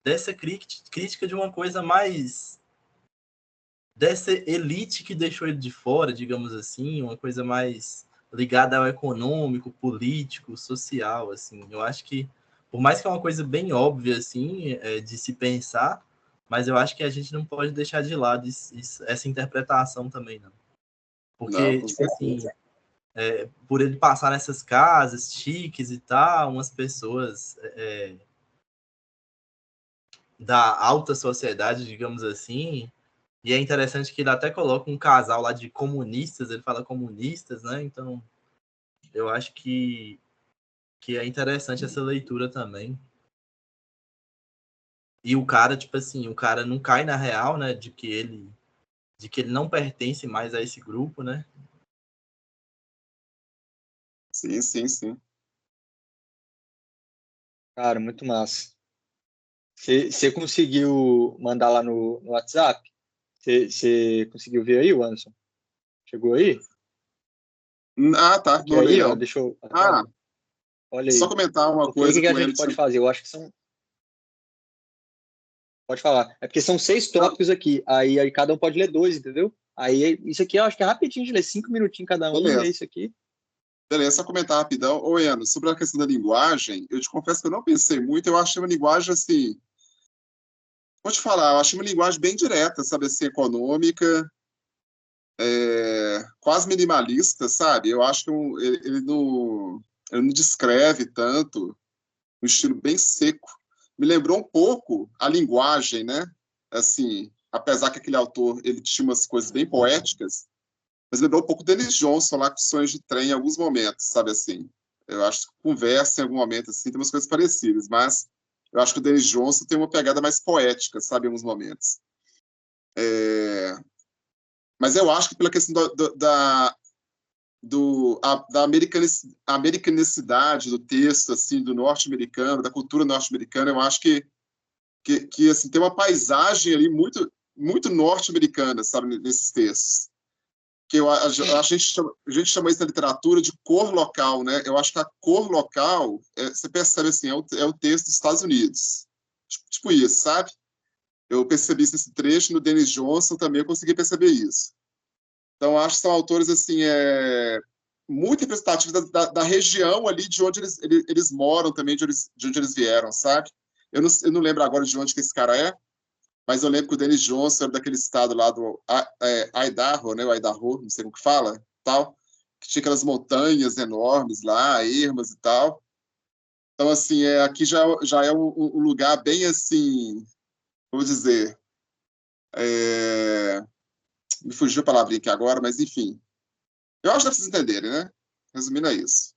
dessa crítica de uma coisa mais dessa elite que deixou ele de fora, digamos assim, uma coisa mais ligada ao econômico, político, social, assim. Eu acho que, por mais que é uma coisa bem óbvia, assim, de se pensar, mas eu acho que a gente não pode deixar de lado essa interpretação também, não. Não, Porque, com tipo assim, certeza. por ele passar nessas casas chiques e tal, umas pessoas da alta sociedade, digamos assim. E é interessante que ele até coloca um casal lá de comunistas, ele fala comunistas, né? Então, eu acho que é interessante essa leitura também. E o cara, tipo assim, o cara não cai na real, né? De que ele não pertence mais a esse grupo, né? Sim, sim, sim. Cara, muito massa. Você conseguiu mandar lá no WhatsApp? Você conseguiu ver aí, Anderson? Chegou aí? Ah, tá, Porque não olhei aí, ó, não. deixa eu. Ah, Olha só aí. comentar uma Porque aí o coisa que que a com gente ele. pode fazer? Eu acho que são. Pode falar. É porque são 6 tópicos aqui. Aí cada um pode ler 2, entendeu? Aí isso aqui eu acho que é rapidinho de ler, 5 minutinhos cada um, é Beleza. isso aqui. Beleza, só comentar rapidão. Ô, Eno, sobre a questão da linguagem, eu te confesso que eu não pensei muito, eu achei uma linguagem assim, vou te falar, eu achei uma linguagem bem direta, sabe, assim, econômica, quase minimalista, sabe? Eu acho que ele não descreve tanto, um estilo bem seco. Me lembrou um pouco a linguagem, né? Assim, apesar que aquele autor, ele tinha umas coisas bem poéticas, mas lembrou um pouco Denis Johnson lá com Sonhos de Trem em alguns momentos, sabe assim? Eu acho que conversa em algum momento assim, tem umas coisas parecidas, mas eu acho que o Denis Johnson tem uma pegada mais poética, sabe, em alguns momentos. Mas eu acho que pela questão da americanicidade do texto, assim, do norte-americano, da cultura norte-americana, eu acho que assim, tem uma paisagem ali muito, muito norte-americana, sabe, nesses textos. Que a gente chama isso na literatura de cor local, né? Eu acho que a cor local, você percebe assim, é o texto dos Estados Unidos. Tipo isso, sabe? Eu percebi isso nesse trecho, no Denis Johnson também eu consegui perceber isso. Então, acho que são autores assim, muito representativos da região ali de onde eles moram também, de onde eles vieram, sabe? Eu não lembro agora de onde que esse cara é, mas eu lembro que o Denis Johnson era daquele estado lá do Idaho, né? O Idaho, não sei como que fala, tal, que tinha aquelas montanhas enormes lá, ermas e tal. Então, assim, aqui já é um lugar bem assim, vou dizer, me fugiu a palavrinha aqui agora, mas enfim. Eu acho que dá pra vocês entenderem, né? Resumindo é isso.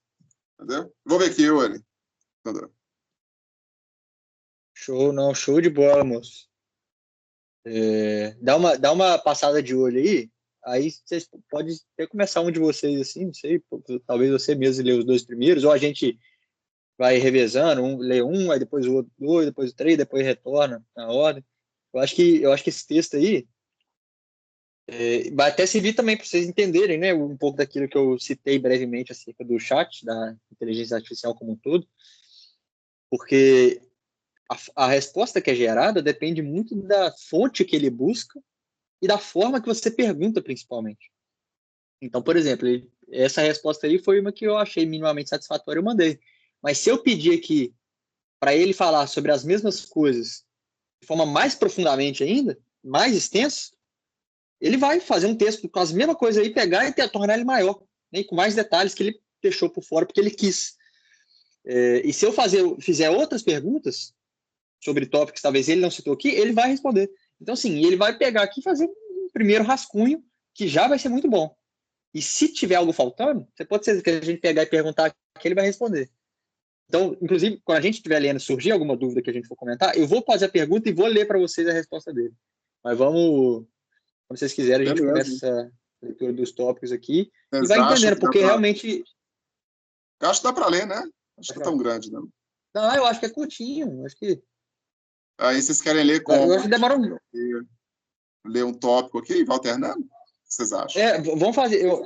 Entendeu? Vou ver aqui, Yuri. Entendeu? Show, não, show de bola, moço. Dá uma passada de olho aí vocês pode até começar um de vocês assim, não sei, talvez você mesmo lê os 2 primeiros, ou a gente vai revezando, lê um, aí depois o outro 2, depois o 3, depois retorna na ordem. Eu acho que esse texto aí vai até servir também para vocês entenderem, né, um pouco daquilo que eu citei brevemente acerca do chat, da inteligência artificial como um todo, porque a resposta que é gerada depende muito da fonte que ele busca e da forma que você pergunta, principalmente. Então, por exemplo, essa resposta aí foi uma que eu achei minimamente satisfatória, eu mandei. Mas se eu pedir aqui para ele falar sobre as mesmas coisas de forma mais profundamente ainda, mais extensa, ele vai fazer um texto com as mesmas coisas aí, pegar e tornar ele maior, né, com mais detalhes que ele deixou por fora porque ele quis. E se eu fizer outras perguntas sobre tópicos que talvez ele não citou aqui, ele vai responder. Então, sim, ele vai pegar aqui e fazer um primeiro rascunho que já vai ser muito bom. E se tiver algo faltando, você pode ser que a gente pegar e perguntar que ele vai responder. Então, inclusive, quando a gente estiver lendo, surgir alguma dúvida que a gente for comentar, eu vou fazer a pergunta e vou ler para vocês a resposta dele. Mas vamos, como vocês quiserem, a gente Beleza. começa essa leitura dos tópicos aqui e Vocês vai acham entendendo, que dá porque para. realmente. Eu acho que dá para ler, né? Acho que é tão grande, não. Não, eu acho que é curtinho. Acho que Aí vocês querem ler Eu acho que demora ler um tópico aqui e vai alternando? O que vocês acham? vamos fazer. Eu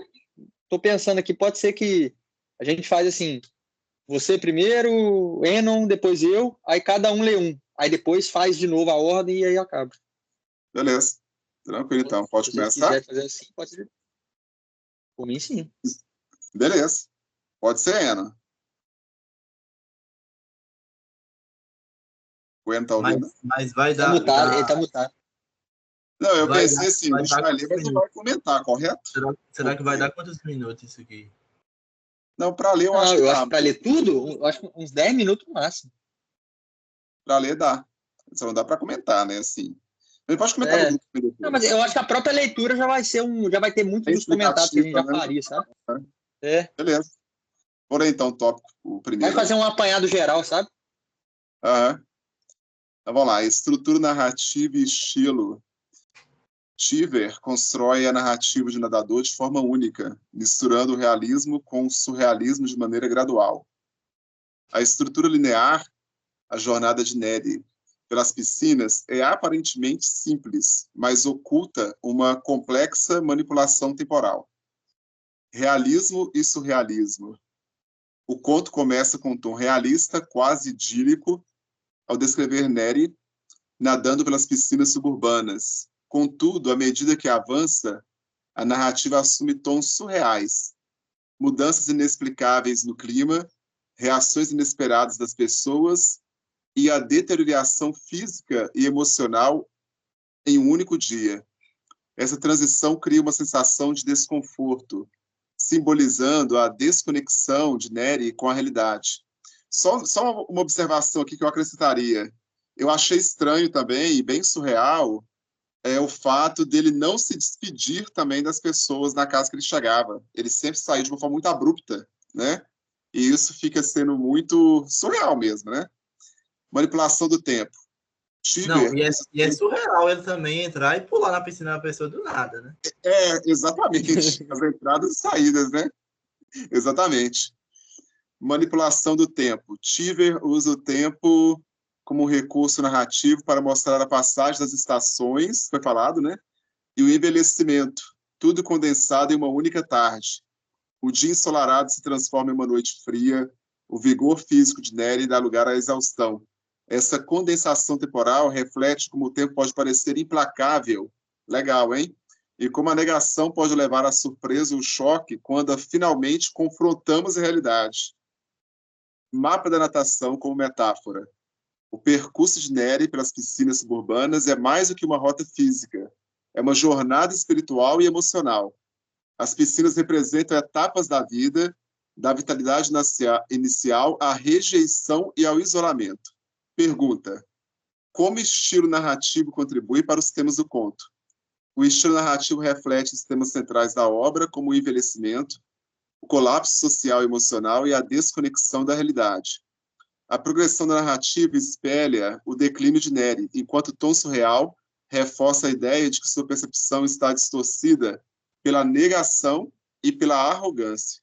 tô pensando aqui, pode ser que a gente faz assim, você primeiro, Enon, depois eu, aí cada um lê um. Aí depois faz de novo a ordem e aí acaba. Beleza. Tranquilo, então. Pode Se vocês começar? quiserem fazer assim, pode ser. Por mim, sim. Beleza. Pode ser, Ana. O Ana tá ouvindo? Mas vai Tá dar. mutado, ele tá mutado. Não, eu Vai pensei dar- assim, vai a gente dar vai ler, mas não vai comentar, correto? Será que vai dar quantos minutos isso aqui? Não, para ler eu Não, acho que eu dá. acho que para ler tudo, eu acho que uns 10 minutos no máximo. Para ler dá. Só não dá para comentar, né? Assim. A gente pode comentar no grupo depois. Não, mas eu acho que a própria leitura já vai ter muito Bem dos comentários que a gente já explicativa, né? faria, sabe? Beleza. Por aí, então, tópico, o Vai primeiro. fazer um apanhado geral, sabe? Aham. Então, vamos lá. Estrutura narrativa e estilo. Cheever constrói a narrativa de Nadador de forma única, misturando o realismo com o surrealismo de maneira gradual. A estrutura linear, a jornada de Nery pelas piscinas, é aparentemente simples, mas oculta uma complexa manipulação temporal. Realismo e surrealismo. O conto começa com um tom realista, quase idílico, ao descrever Nery nadando pelas piscinas suburbanas. Contudo, à medida que avança, a narrativa assume tons surreais, mudanças inexplicáveis no clima, reações inesperadas das pessoas e a deterioração física e emocional em um único dia. Essa transição cria uma sensação de desconforto, simbolizando a desconexão de Nery com a realidade. Só uma observação aqui que eu acrescentaria. Eu achei estranho também, e bem surreal, o fato dele não se despedir também das pessoas na casa que ele chegava. Ele sempre saiu de uma forma muito abrupta, né? E isso fica sendo muito surreal mesmo, né? Manipulação do tempo. Não, e é surreal ele também entrar e pular na piscina da pessoa do nada, né? Exatamente. As entradas e saídas, né? Exatamente. Manipulação do tempo. Cheever usa o tempo como um recurso narrativo para mostrar a passagem das estações, foi falado, né? E o envelhecimento, tudo condensado em uma única tarde. O dia ensolarado se transforma em uma noite fria, o vigor físico de Nery dá lugar à exaustão. Essa condensação temporal reflete como o tempo pode parecer implacável. Legal, hein? E como a negação pode levar à surpresa ou choque quando finalmente confrontamos a realidade. Mapa da natação como metáfora. O percurso de Nery pelas piscinas suburbanas é mais do que uma rota física. É uma jornada espiritual e emocional. As piscinas representam etapas da vida, da vitalidade inicial à rejeição e ao isolamento. Pergunta: como o estilo narrativo contribui para os temas do conto? O estilo narrativo reflete os temas centrais da obra, como o envelhecimento, o colapso social e emocional e a desconexão da realidade. A progressão da narrativa espelha o declínio de Nery, enquanto o tom surreal reforça a ideia de que sua percepção está distorcida pela negação e pela arrogância.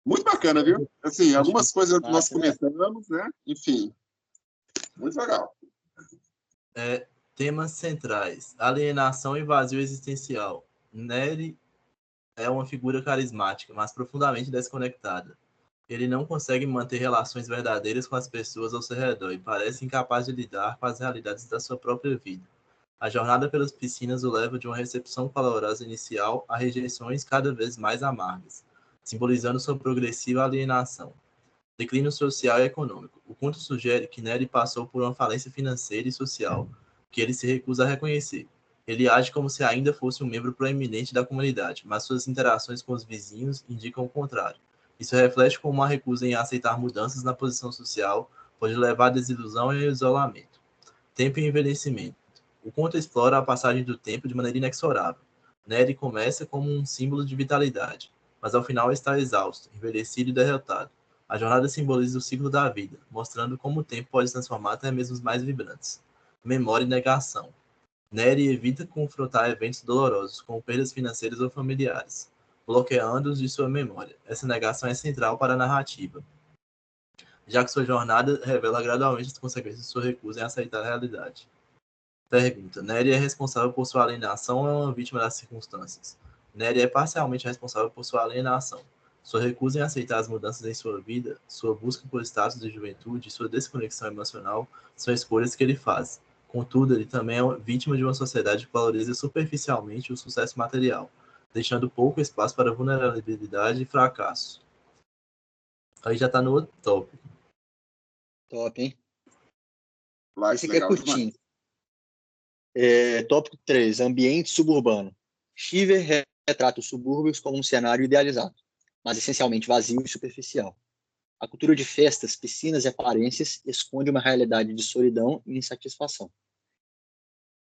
Muito bacana, viu? Assim, algumas coisas nós comentamos, né? Enfim, muito legal. Temas centrais: alienação e vazio existencial. Nery é uma figura carismática, mas profundamente desconectada. Ele não consegue manter relações verdadeiras com as pessoas ao seu redor e parece incapaz de lidar com as realidades da sua própria vida. A jornada pelas piscinas o leva de uma recepção calorosa inicial a rejeições cada vez mais amargas, simbolizando sua progressiva alienação. Declínio social e econômico. O conto sugere que Nery passou por uma falência financeira e social, que ele se recusa a reconhecer. Ele age como se ainda fosse um membro proeminente da comunidade, mas suas interações com os vizinhos indicam o contrário. Isso reflete como uma recusa em aceitar mudanças na posição social pode levar à desilusão e ao isolamento. Tempo e envelhecimento. O conto explora a passagem do tempo de maneira inexorável. Nery começa como um símbolo de vitalidade, mas ao final está exausto, envelhecido e derrotado. A jornada simboliza o ciclo da vida, mostrando como o tempo pode transformar até mesmo os mais vibrantes. Memória e negação. Nery evita confrontar eventos dolorosos, como perdas financeiras ou familiares, bloqueando-os de sua memória. Essa negação é central para a narrativa, já que sua jornada revela gradualmente as consequências de sua recusa em aceitar a realidade. Pergunta: Nery é responsável por sua alienação ou é uma vítima das circunstâncias? Nery é parcialmente responsável por sua alienação. Sua recusa em aceitar as mudanças em sua vida, sua busca por status de juventude e sua desconexão emocional são escolhas que ele faz. Contudo, ele também é vítima de uma sociedade que valoriza superficialmente o sucesso material, deixando pouco espaço para vulnerabilidade e fracasso. Aí já está no outro tópico. Top, hein? Lá, Esse aqui é legal curtinho. demais. Tópico 3, ambiente suburbano. Cheever retrata os subúrbios como um cenário idealizado, mas essencialmente vazio e superficial. A cultura de festas, piscinas e aparências esconde uma realidade de solidão e insatisfação.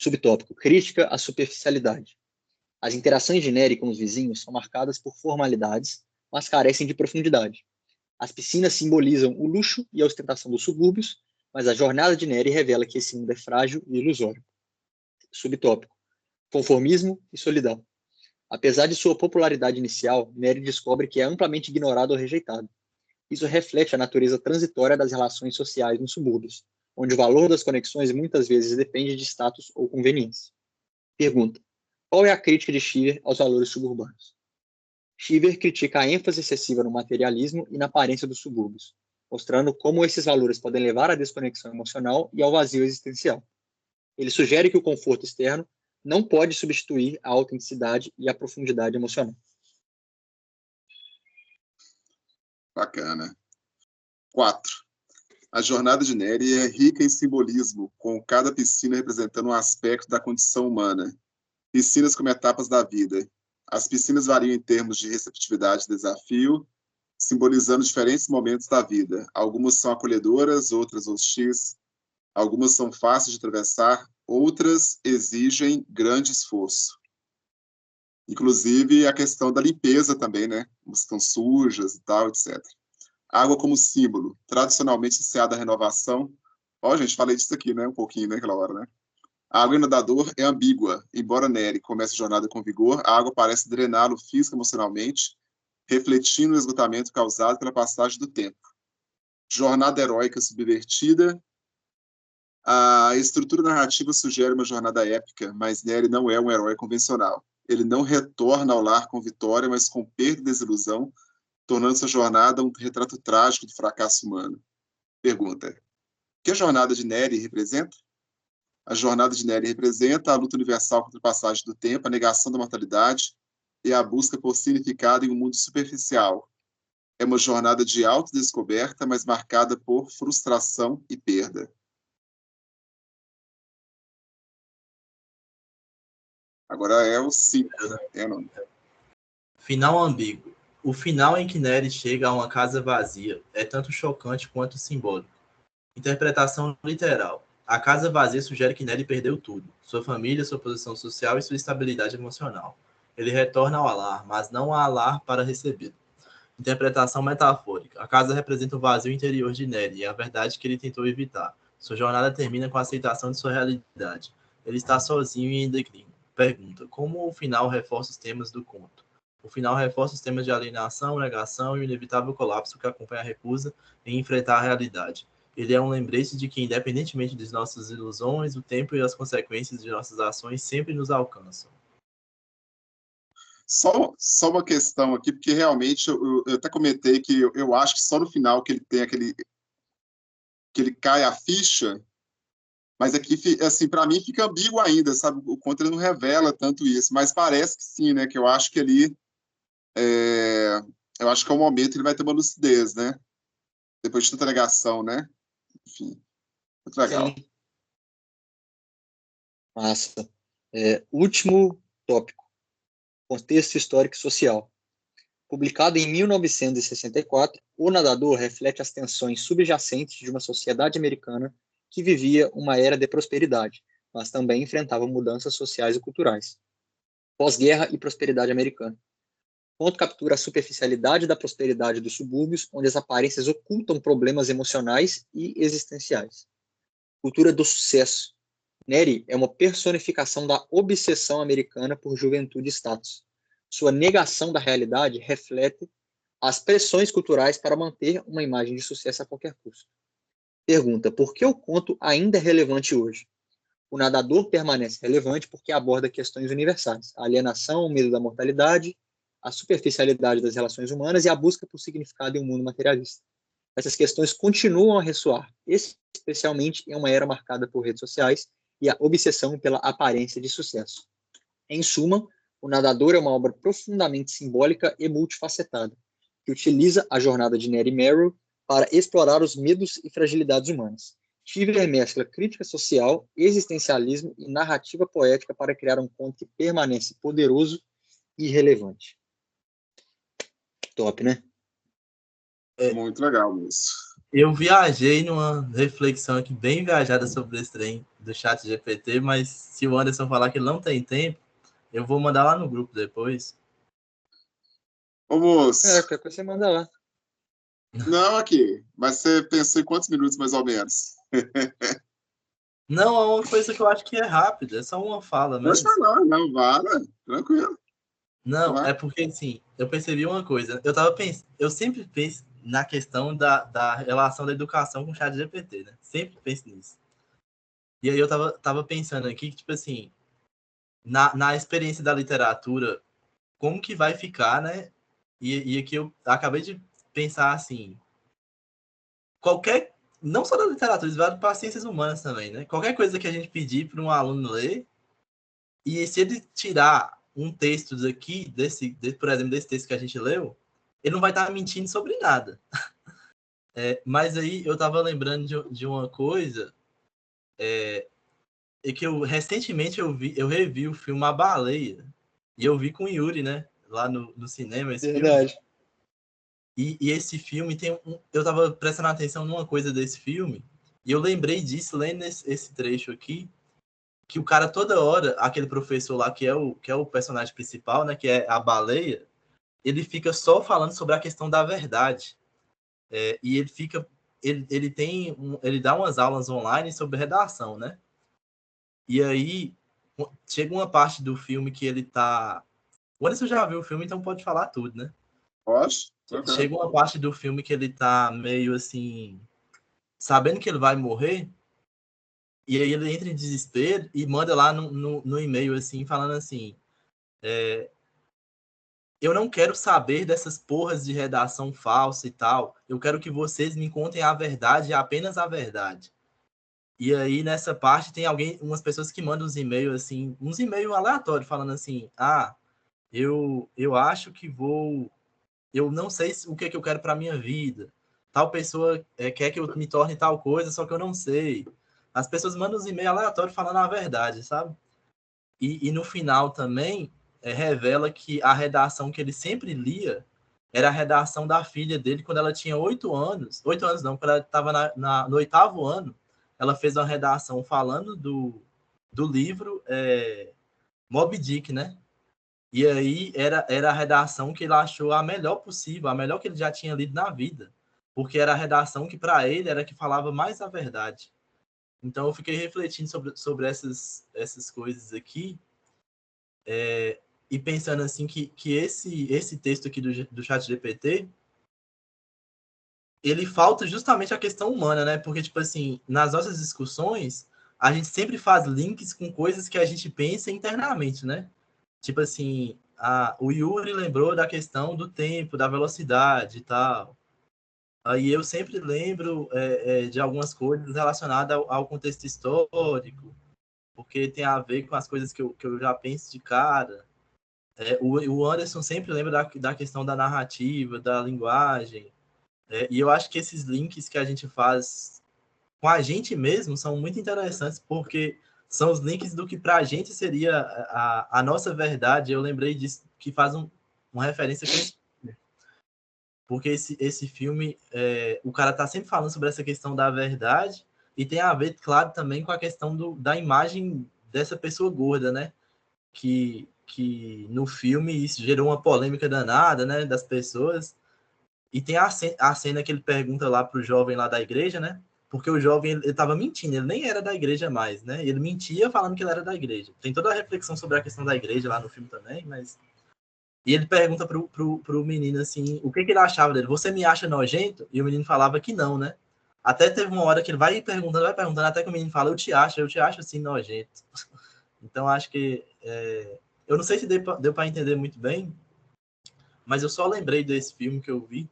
Subtópico, crítica à superficialidade. As interações de Nery com os vizinhos são marcadas por formalidades, mas carecem de profundidade. As piscinas simbolizam o luxo e a ostentação dos subúrbios, mas a jornada de Nery revela que esse mundo é frágil e ilusório. Subtópico, conformismo e solidão. Apesar de sua popularidade inicial, Nery descobre que é amplamente ignorado ou rejeitado. Isso reflete a natureza transitória das relações sociais nos subúrbios, onde o valor das conexões muitas vezes depende de status ou conveniência. Pergunta: qual é a crítica de Cheever aos valores suburbanos? Cheever critica a ênfase excessiva no materialismo e na aparência dos subúrbios, mostrando como esses valores podem levar à desconexão emocional e ao vazio existencial. Ele sugere que o conforto externo não pode substituir a autenticidade e a profundidade emocional. Bacana. 4. A jornada de Nery é rica em simbolismo, com cada piscina representando um aspecto da condição humana. Piscinas como etapas da vida. As piscinas variam em termos de receptividade e desafio, simbolizando diferentes momentos da vida. Algumas são acolhedoras, outras hostis. Algumas são fáceis de atravessar, outras exigem grande esforço. Inclusive a questão da limpeza também, né? Como estão sujas e tal, etc. Água como símbolo, tradicionalmente associada à renovação. Ó, gente, falei disso aqui, né? Um pouquinho, né? Aquela hora, né? A água nadador é ambígua. Embora Nery comece a jornada com vigor, a água parece drená-lo física e emocionalmente, refletindo o esgotamento causado pela passagem do tempo. Jornada heróica subvertida. A estrutura narrativa sugere uma jornada épica, mas Nery não é um herói convencional. Ele não retorna ao lar com vitória, mas com perda e desilusão, tornando sua jornada um retrato trágico do fracasso humano. Pergunta: o que a jornada de Nery representa? A jornada de Nery representa a luta universal contra a passagem do tempo, a negação da mortalidade e a busca por significado em um mundo superficial. É uma jornada de autodescoberta, mas marcada por frustração e perda. Agora é o 5. É o nome. Final ambíguo. O final em que Nery chega a uma casa vazia é tanto chocante quanto simbólico. Interpretação literal. A casa vazia sugere que Nery perdeu tudo: sua família, sua posição social e sua estabilidade emocional. Ele retorna ao lar, mas não há lar para recebê-lo. Interpretação metafórica. A casa representa o vazio interior de Nery e a verdade que ele tentou evitar. Sua jornada termina com a aceitação de sua realidade. Ele está sozinho e em declínio. Pergunta: como o final reforça os temas do conto? O final reforça os temas de alienação, negação e o inevitável colapso que acompanha a recusa em enfrentar a realidade. Ele é um lembrete de que, independentemente de nossas ilusões, o tempo e as consequências de nossas ações sempre nos alcançam. Só uma questão aqui, porque realmente eu até comentei que eu acho que só no final que ele tem que ele cai a ficha, mas aqui, assim, para mim fica ambíguo ainda, sabe? O conto ele não revela tanto isso, mas parece que sim, né? Que eu acho que ali, eu acho que é o momento que ele vai ter uma lucidez, né? Depois de tanta negação, né? Enfim, muito legal. Sim. Massa. Último tópico: contexto histórico e social. Publicado em 1964, O Nadador reflete as tensões subjacentes de uma sociedade americana que vivia uma era de prosperidade, mas também enfrentava mudanças sociais e culturais. Pós-guerra e prosperidade americana. O conto captura a superficialidade da prosperidade dos subúrbios, onde as aparências ocultam problemas emocionais e existenciais. Cultura do sucesso. Nery é uma personificação da obsessão americana por juventude e status. Sua negação da realidade reflete as pressões culturais para manter uma imagem de sucesso a qualquer custo. Pergunta: por que o conto ainda é relevante hoje? O nadador permanece relevante porque aborda questões universais: a alienação, o medo da mortalidade, a superficialidade das relações humanas e a busca por significado em um mundo materialista. Essas questões continuam a ressoar, especialmente em uma era marcada por redes sociais e a obsessão pela aparência de sucesso. Em suma, O Nadador é uma obra profundamente simbólica e multifacetada, que utiliza a jornada de Neri Merrill para explorar os medos e fragilidades humanas. Tiver mescla crítica social, existencialismo e narrativa poética para criar um conto que permanece poderoso e relevante. Top, né? Muito legal, moço. Eu viajei numa reflexão aqui bem viajada sobre esse trem do chat GPT, mas se o Anderson falar que ele não tem tempo, eu vou mandar lá no grupo depois. Ô, moço. Qualquer coisa você manda lá. Não, aqui. Mas você pensou em quantos minutos, mais ou menos? Não, é uma coisa que eu acho que é rápida, é só uma fala mesmo. Pode falar, não, vara, tranquilo. Não, Vai. é porque, assim, eu percebi uma coisa. Eu sempre penso na questão da relação da educação com o chat GPT, né? Sempre penso nisso. E aí eu tava pensando aqui que, tipo assim, na experiência da literatura, como que vai ficar, né? E aqui eu acabei de pensar, assim, não só da literatura, isso vale para as ciências humanas também, né? Qualquer coisa que a gente pedir para um aluno ler, e se ele tirar um texto daqui, por exemplo, desse texto que a gente leu, ele não vai estar mentindo sobre nada. Mas aí eu estava lembrando de uma coisa, que recentemente eu revi o filme A Baleia, e eu vi com o Yuri, né? Lá no cinema, esse Verdade. filme. E esse filme eu estava prestando atenção numa coisa desse filme, e eu lembrei disso lendo esse trecho aqui, que o cara toda hora, aquele professor lá que é o personagem principal, né, que é a baleia, ele fica só falando sobre a questão da verdade. E ele dá umas aulas online sobre redação, né? E aí chega uma parte do filme que ele tá... O Anderson já viu o filme, então pode falar tudo, né? Pode? Chega uma parte do filme que ele tá meio assim, sabendo que ele vai morrer, e aí ele entra em desespero e manda lá no e-mail, assim, falando assim, eu não quero saber dessas porras de redação falsa e tal, eu quero que vocês me contem a verdade, apenas a verdade. E aí, nessa parte, tem umas pessoas que mandam uns e-mails, assim, uns e-mails aleatórios, falando assim, eu acho que eu não sei o que eu quero para minha vida, tal pessoa quer que eu me torne tal coisa, só que eu não sei. As pessoas mandam uns e-mails aleatórios falando a verdade, sabe? E no final também revela que a redação que ele sempre lia era a redação da filha dele quando ela tinha 8 anos. 8 anos não, quando ela estava no 8º ano, ela fez uma redação falando do livro Moby Dick, né? E aí era a redação que ele achou a melhor possível, a melhor que ele já tinha lido na vida. Porque era a redação que, para ele, era a que falava mais a verdade. Então, eu fiquei refletindo sobre essas coisas aqui, e pensando assim que esse texto aqui do chat GPT, ele falta justamente a questão humana, né? Porque, tipo assim, nas nossas discussões, a gente sempre faz links com coisas que a gente pensa internamente, né? Tipo assim, o Yuri lembrou da questão do tempo, da velocidade e tal. Aí eu sempre lembro de algumas coisas relacionadas ao contexto histórico, porque tem a ver com as coisas que eu já penso de cara. O Anderson sempre lembra da questão da narrativa, da linguagem. E eu acho que esses links que a gente faz com a gente mesmo são muito interessantes, porque são os links do que para a gente seria a nossa verdade. Eu lembrei disso, que faz uma referência com esse filme. Porque esse filme, o cara tá sempre falando sobre essa questão da verdade, e tem a ver, claro, também com a questão da imagem dessa pessoa gorda, né? Que no filme isso gerou uma polêmica danada, né, das pessoas. E tem a cena que ele pergunta lá pro jovem lá da igreja, né? Porque o jovem, ele tava mentindo, ele nem era da igreja mais, né? Ele mentia falando que ele era da igreja. Tem toda a reflexão sobre a questão da igreja lá no filme também, mas E ele pergunta pro menino assim, o que ele achava dele? Você me acha nojento? E o menino falava que não, né? Até teve uma hora que ele vai perguntando, até que o menino fala, eu te acho assim nojento. Então acho que eu não sei se deu para entender muito bem, mas eu só lembrei desse filme que eu vi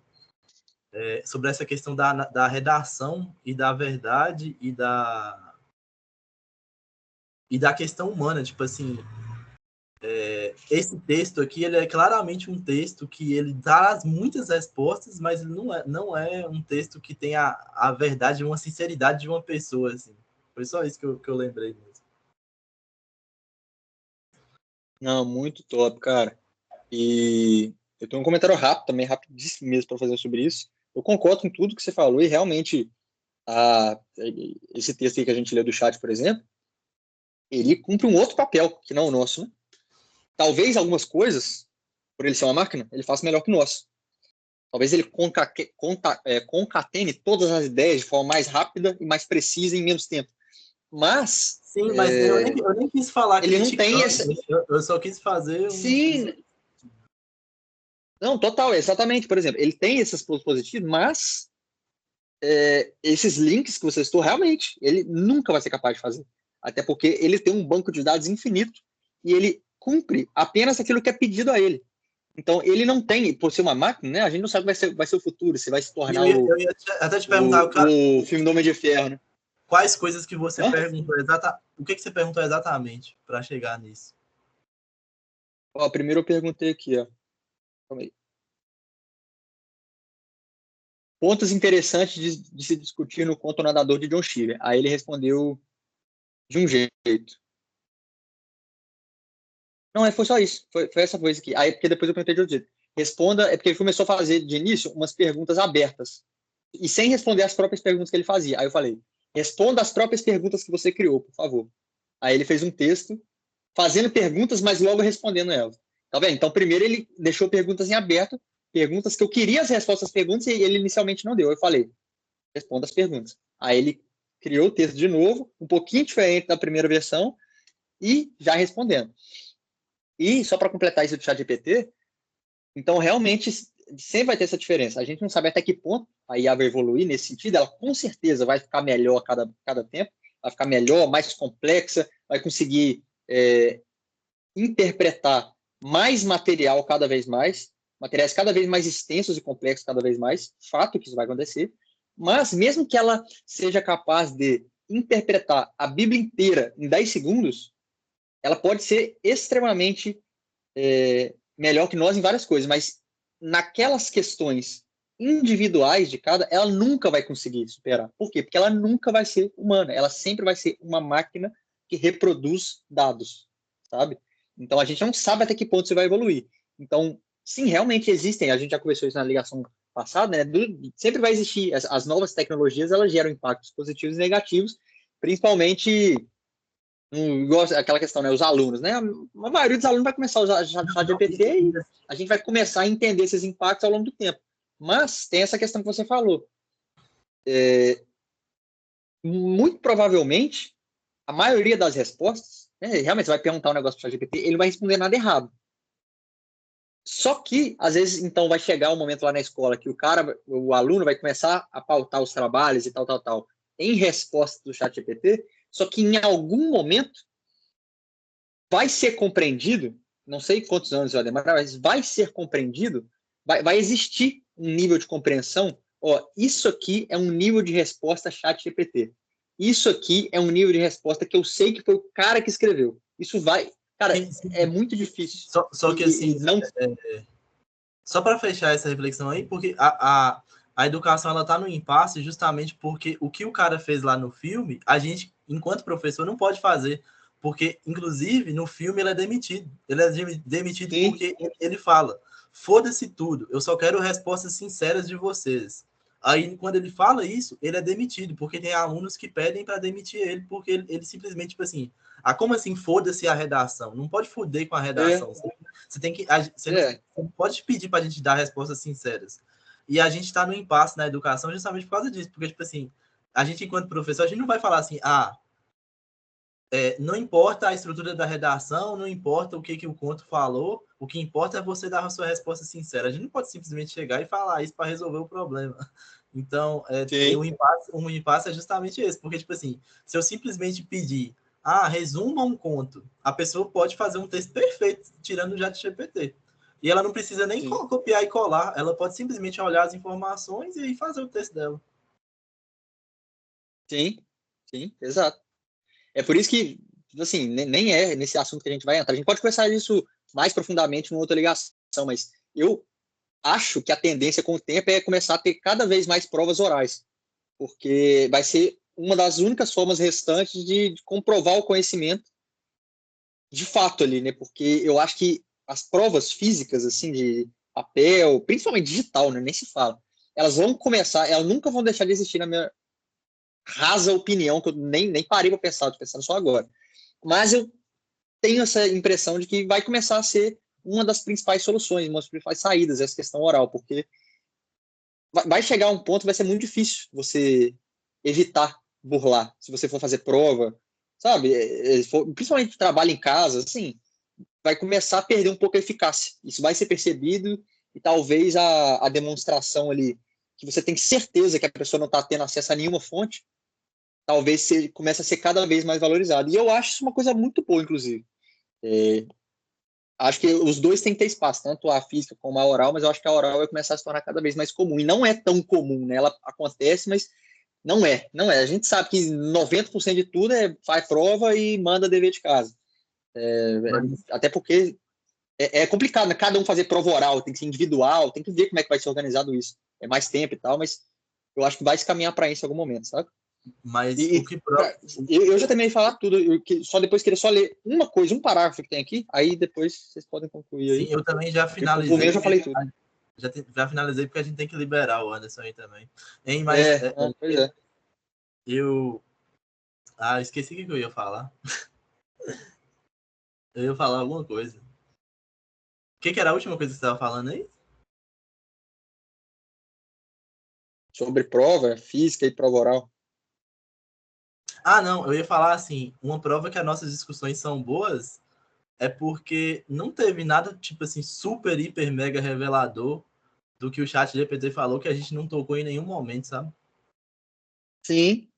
sobre essa questão da redação e da verdade e da questão humana, tipo assim, esse texto aqui, ele é claramente um texto que ele dá muitas respostas, mas não é um texto que tem a verdade, uma sinceridade de uma pessoa, assim. Foi só isso que eu lembrei mesmo. Não, muito top, cara. E eu tenho um comentário rápido também, rapidíssimo mesmo, para fazer sobre isso. Eu concordo com tudo que você falou e realmente esse texto aí que a gente leu do chat, por exemplo, ele cumpre um outro papel que não o nosso, né? Talvez algumas coisas, por ele ser uma máquina, ele faça melhor que nós. Talvez ele concatene todas as ideias de forma mais rápida e mais precisa em menos tempo. Mas... Sim, mas eu nem quis falar ele não tem essa... Eu só quis fazer Sim. Não, total, exatamente. Por exemplo, ele tem esses pontos positivos, mas esses links que você citou, realmente, ele nunca vai ser capaz de fazer. Até porque ele tem um banco de dados infinito e ele cumpre apenas aquilo que é pedido a ele. Então, ele não tem, por ser uma máquina, né? A gente não sabe o que vai ser o futuro, se vai se tornar eu ia até te perguntar, o filme do Homem de Ferro, né? Quais coisas que você perguntou exatamente? O que você perguntou exatamente para chegar nisso? Ó, primeiro eu perguntei aqui, ó. Calma aí. Pontos interessantes de se discutir no conto nadador de John Cheever. Aí ele respondeu de um jeito. Não, foi só isso. Foi essa coisa aqui. Aí, porque depois eu perguntei de outro jeito. Responda, porque ele começou a fazer de início umas perguntas abertas. E sem responder as próprias perguntas que ele fazia. Aí eu falei, responda as próprias perguntas que você criou, por favor. Aí ele fez um texto fazendo perguntas, mas logo respondendo elas. Tá vendo? Então, primeiro ele deixou perguntas em aberto, perguntas que eu queria as respostas às perguntas e ele inicialmente não deu. Eu falei, responda as perguntas. Aí ele criou o texto de novo, um pouquinho diferente da primeira versão e já respondendo. E só para completar isso do ChatGPT, então realmente sempre vai ter essa diferença. A gente não sabe até que ponto a IA vai evoluir nesse sentido, ela com certeza vai ficar melhor a cada tempo, vai ficar melhor, mais complexa, vai conseguir interpretar mais material cada vez mais, materiais cada vez mais extensos e complexos cada vez mais, fato que isso vai acontecer, mas mesmo que ela seja capaz de interpretar a Bíblia inteira em 10 segundos, ela pode ser extremamente melhor que nós em várias coisas, mas naquelas questões individuais de cada, ela nunca vai conseguir superar. Por quê? Porque ela nunca vai ser humana, ela sempre vai ser uma máquina que reproduz dados, sabe? Então a gente não sabe até que ponto isso vai evoluir. Então, sim, realmente existem, a gente já conversou isso na ligação passada, né? Sempre vai existir, as novas tecnologias, elas geram impactos positivos e negativos, principalmente igual aquela questão, né? Os alunos, né? A maioria dos alunos vai começar a usar ChatGPT e a gente vai começar a entender esses impactos ao longo do tempo. Mas tem essa questão que você falou. Muito provavelmente, a maioria das respostas, né, realmente você vai perguntar um negócio para o ChatGPT, ele não vai responder nada errado. Só que, às vezes, então, vai chegar um momento lá na escola que o aluno vai começar a pautar os trabalhos e tal, em resposta do ChatGPT, só que em algum momento vai ser compreendido, não sei quantos anos vai demorar, mas vai ser compreendido, vai existir um nível de compreensão. Ó, isso aqui é um nível de resposta ChatGPT. Isso aqui é um nível de resposta que eu sei que foi o cara que escreveu. Isso vai... Cara, é muito difícil. Só que assim, só para fechar essa reflexão aí, porque a educação ela tá no impasse justamente porque o que o cara fez lá no filme, a gente, enquanto professor, não pode fazer. Porque, inclusive, no filme ele é demitido. Ele é demitido Sim. Porque ele fala, foda-se tudo, eu só quero respostas sinceras de vocês. Aí, quando ele fala isso, ele é demitido, porque tem alunos que pedem para demitir ele, porque ele simplesmente, tipo assim, como assim, foda-se a redação? Não pode foder com a redação. Você tem que... Você não pode pedir para a gente dar respostas sinceras. E a gente está no impasse na educação justamente por causa disso, porque, tipo assim, a gente, enquanto professor, a gente não vai falar assim, não importa a estrutura da redação, não importa o que o conto falou, O que importa é você dar a sua resposta sincera. A gente não pode simplesmente chegar e falar isso para resolver o problema. Então, um impasse é justamente esse. Porque, tipo assim, se eu simplesmente pedir, resuma um conto, a pessoa pode fazer um texto perfeito, tirando o ChatGPT. E ela não precisa nem copiar e colar. Ela pode simplesmente olhar as informações e fazer o texto dela. Sim, exato. É por isso que, assim, nem é nesse assunto que a gente vai entrar. A gente pode conversar isso mais profundamente em outra ligação, mas eu acho que a tendência com o tempo é começar a ter cada vez mais provas orais, porque vai ser uma das únicas formas restantes de comprovar o conhecimento de fato ali, né? Porque eu acho que as provas físicas, assim, de papel, principalmente digital, né? Nem se fala. Elas vão começar, elas nunca vão deixar de existir na minha rasa opinião, que eu nem parei para pensar, estou pensando só agora. Mas eu tenho essa impressão de que vai começar a ser uma das principais soluções, uma das principais saídas, essa questão oral, porque vai chegar um ponto, vai ser muito difícil você evitar burlar, se você for fazer prova, sabe? Principalmente trabalho em casa, assim, vai começar a perder um pouco a eficácia. Isso vai ser percebido e talvez a demonstração ali, que você tem certeza que a pessoa não está tendo acesso a nenhuma fonte, talvez comece a ser cada vez mais valorizado. E eu acho isso uma coisa muito boa, inclusive. Acho que os dois têm que ter espaço, tanto a física como a oral, mas eu acho que a oral vai começar a se tornar cada vez mais comum. E não é tão comum, né? Ela acontece, mas não é. A gente sabe que 90% de tudo faz prova e manda dever de casa. Até porque é complicado, né? Cada um fazer prova oral, tem que ser individual, tem que ver como é que vai ser organizado isso. É mais tempo e tal, mas eu acho que vai se caminhar para isso em algum momento, sabe? Mas o que eu já terminei de falar tudo, só depois queria só ler uma coisa, um parágrafo que tem aqui, aí depois vocês podem concluir aí. Sim, eu também já finalizei. Eu já falei tudo. Já finalizei porque a gente tem que liberar o Anderson aí também. Pois é. Eu esqueci o que eu ia falar. Eu ia falar alguma coisa. O que era a última coisa que você estava falando aí? Sobre prova, física e prova oral. Não, eu ia falar assim, uma prova que as nossas discussões são boas é porque não teve nada, tipo assim, super, hiper, mega revelador do que o ChatGPT falou que a gente não tocou em nenhum momento, sabe? Sim.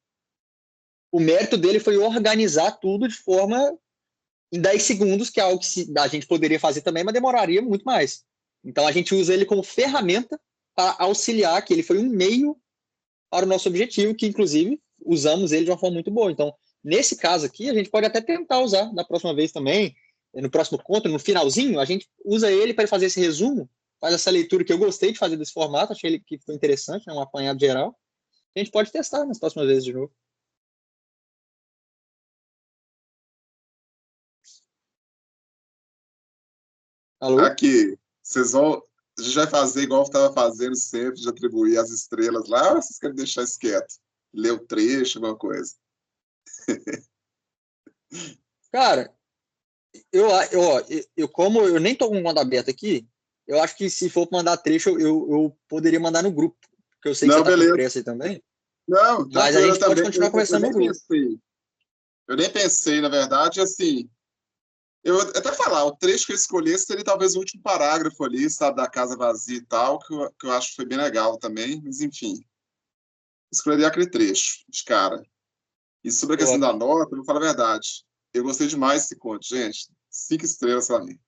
O mérito dele foi organizar tudo de forma em 10 segundos, que é algo que a gente poderia fazer também, mas demoraria muito mais. Então a gente usa ele como ferramenta para auxiliar, que ele foi um meio para o nosso objetivo, que inclusive usamos ele de uma forma muito boa. Então, nesse caso aqui, a gente pode até tentar usar na próxima vez também, no próximo conto, no finalzinho, a gente usa ele para fazer esse resumo, faz essa leitura que eu gostei de fazer desse formato, achei ele que foi interessante, né, um apanhado geral. A gente pode testar nas próximas vezes de novo. Alô? Aqui, a gente vai fazer igual eu estava fazendo sempre, de atribuir as estrelas lá, ou vocês querem deixar isso quieto? Ler o trecho, alguma coisa? Cara, como eu nem tô com o conta aberta aqui, eu acho que se for mandar trecho, eu poderia mandar no grupo, porque eu sei que Não, você tá beleza. com pressa aí também. Não, Mas a gente pode continuar conversando no grupo. Eu nem pensei, na verdade, assim, eu até falar, o trecho que eu escolhi seria talvez o último parágrafo ali, sabe, da casa vazia e tal, que eu acho que foi bem legal também, mas enfim, escolheria aquele trecho, de cara. E sobre a questão da nota, eu vou falar a verdade, eu gostei demais desse conto, gente, 5 estrelas pra mim.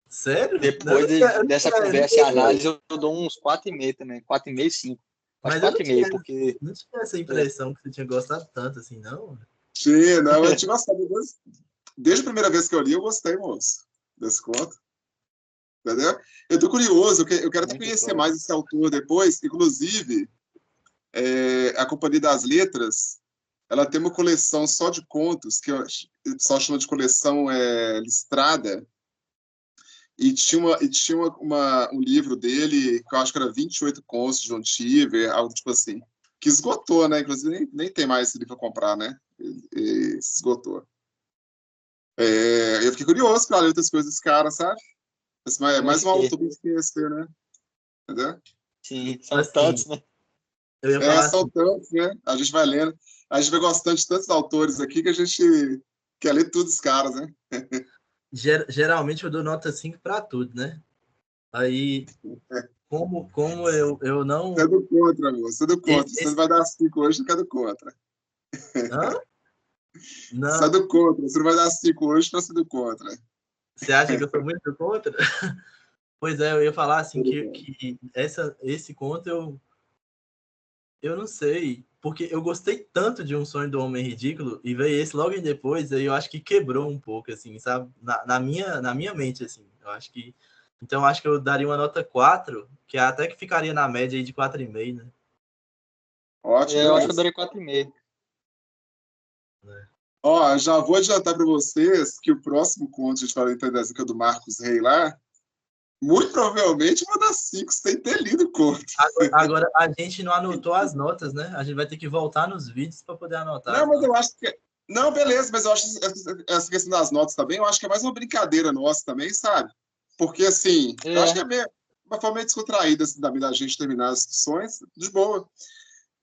Sério? Depois dessa conversa e análise, eu dou uns 4,5 também, 4,5, 5. Mas 4,5, porque... Não tinha essa impressão que você tinha gostado tanto, assim, não? Tinha, não, eu tinha gostado. Desde a primeira vez que eu li, eu gostei, moço, desse conto. Entendeu? Eu tô curioso, eu quero até conhecer mais esse autor depois. Inclusive, a Companhia das Letras, ela tem uma coleção só de contos, que o pessoal chama de coleção listrada, e tinha um livro dele, que eu acho que era 28 contos de John Cheever, algo tipo assim, que esgotou, né? Inclusive, nem tem mais esse livro para comprar, né? Ele se esgotou. Eu fiquei curioso para ler outras coisas desse cara, sabe? É mais um autor para conhecer, né? Entendeu? Sim, são tantos, né? São tantos, né? A gente vai lendo. A gente vai gostando de tantos autores aqui que a gente quer ler tudo dos caras, né? geralmente eu dou nota 5 para tudo, né? Aí, como eu não... Você é do contra, amor. Você é do contra. Esse, Você esse... não vai dar 5 hoje, você é do contra. Hã? Você é Não. do contra. Você não vai dar 5 hoje para ser do contra. Você acha que eu sou muito contra? Pois é, eu ia falar assim que esse conto eu não sei, porque eu gostei tanto de Um Sonho do Homem Ridículo e veio esse logo em depois, aí eu acho que quebrou um pouco, assim, sabe? Na minha mente, assim, eu acho que... Então, eu acho que eu daria uma nota 4, que até que ficaria na média aí de 4,5, né? Ótimo, Eu acho que eu beleza. daria 4,5. Ó, já vou adiantar para vocês que o próximo conto de 40 que é do Marcos Rey lá, muito provavelmente vou dar 5 sem ter lido o conto. Agora, a gente não anotou as notas, né? A gente vai ter que voltar nos vídeos para poder anotar Não, as mas notas. eu acho que. Não, beleza, mas eu acho essa questão das notas também, eu acho que é mais uma brincadeira nossa também, sabe? Porque, assim, eu acho que é meio, uma forma meio descontraída assim, da gente terminar as discussões, de boa.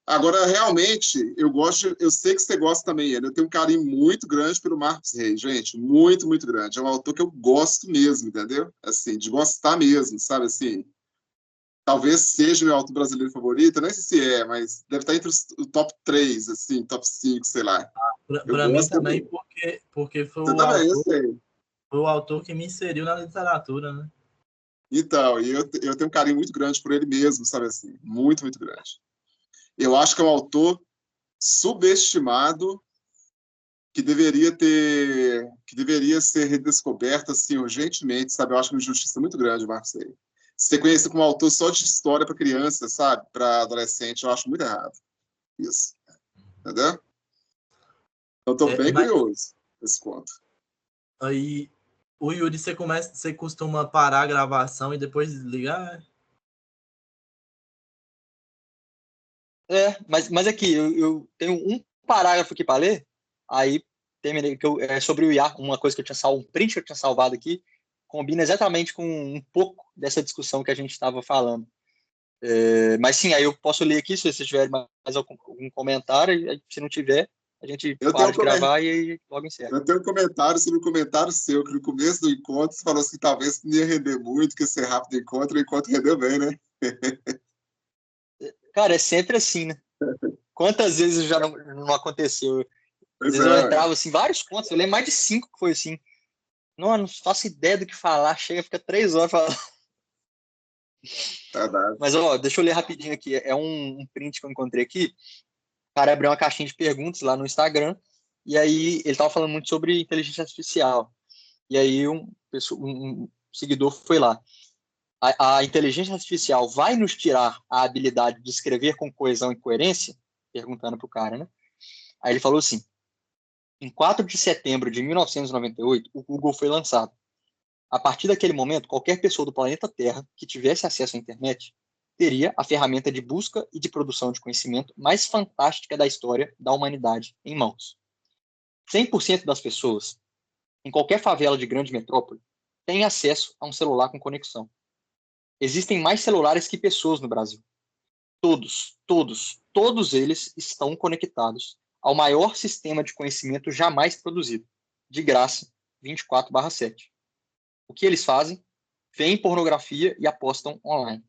Agora, realmente, eu sei que você gosta também dele. Eu tenho um carinho muito grande pelo Marcos Reis, gente, muito, muito grande. É um autor que eu gosto mesmo, entendeu? Assim, de gostar mesmo, sabe? Assim, talvez seja meu autor brasileiro favorito, eu nem sei se é, mas deve estar entre o top 3, assim, top 5, sei lá. Eu Para mim gosto também, muito. porque Você também, eu sei. foi o autor que me inseriu na literatura, né? Então, e eu tenho um carinho muito grande por ele mesmo, sabe assim? Muito, muito grande. Eu acho que é um autor subestimado que deveria ser redescoberto assim urgentemente, sabe? Eu acho uma injustiça muito grande, Marcos Rey. Ser conhecido como autor só de história para criança, sabe? Para adolescente, eu acho muito errado. Isso. Entendeu? Então, estou bem Mas curioso nesse conto. aí, o Yuri, você costuma parar a gravação e depois desligar? Mas aqui, eu tenho um parágrafo aqui para ler, aí terminei, é sobre o IA, uma coisa que eu tinha salvo, um print que eu tinha salvado aqui, combina exatamente com um pouco dessa discussão que a gente estava falando. Mas sim, aí eu posso ler aqui, se vocês tiverem mais algum comentário, e se não tiver, a gente Eu para tenho, de gravar e aí logo encerra. eu tenho um comentário sobre um comentário seu, que no começo do encontro você falou assim, talvez não ia render muito, que ia ser rápido o encontro rendeu bem, né? Cara, é sempre assim, né? Quantas vezes já não aconteceu? Às Pois vezes eu é, entrava assim, vários contos, eu lembro mais de 5 que foi assim. Não faço ideia do que falar, chega, fica 3 horas falando. tá dado. Mas, ó, deixa eu ler rapidinho aqui. É um print que eu encontrei aqui. O cara abriu uma caixinha de perguntas lá no Instagram. E aí ele tava falando muito sobre inteligência artificial. E aí um seguidor foi lá. A inteligência artificial vai nos tirar a habilidade de escrever com coesão e coerência? Perguntando pro cara, né? Aí ele falou assim: em 4 de setembro de 1998, o Google foi lançado. A partir daquele momento, qualquer pessoa do planeta Terra que tivesse acesso à internet teria a ferramenta de busca e de produção de conhecimento mais fantástica da história da humanidade em mãos. 100% das pessoas, em qualquer favela de grande metrópole, têm acesso a um celular com conexão. Existem mais celulares que pessoas no Brasil. Todos eles estão conectados ao maior sistema de conhecimento jamais produzido, de graça, 24/7. O que eles fazem? Veem pornografia e apostam online.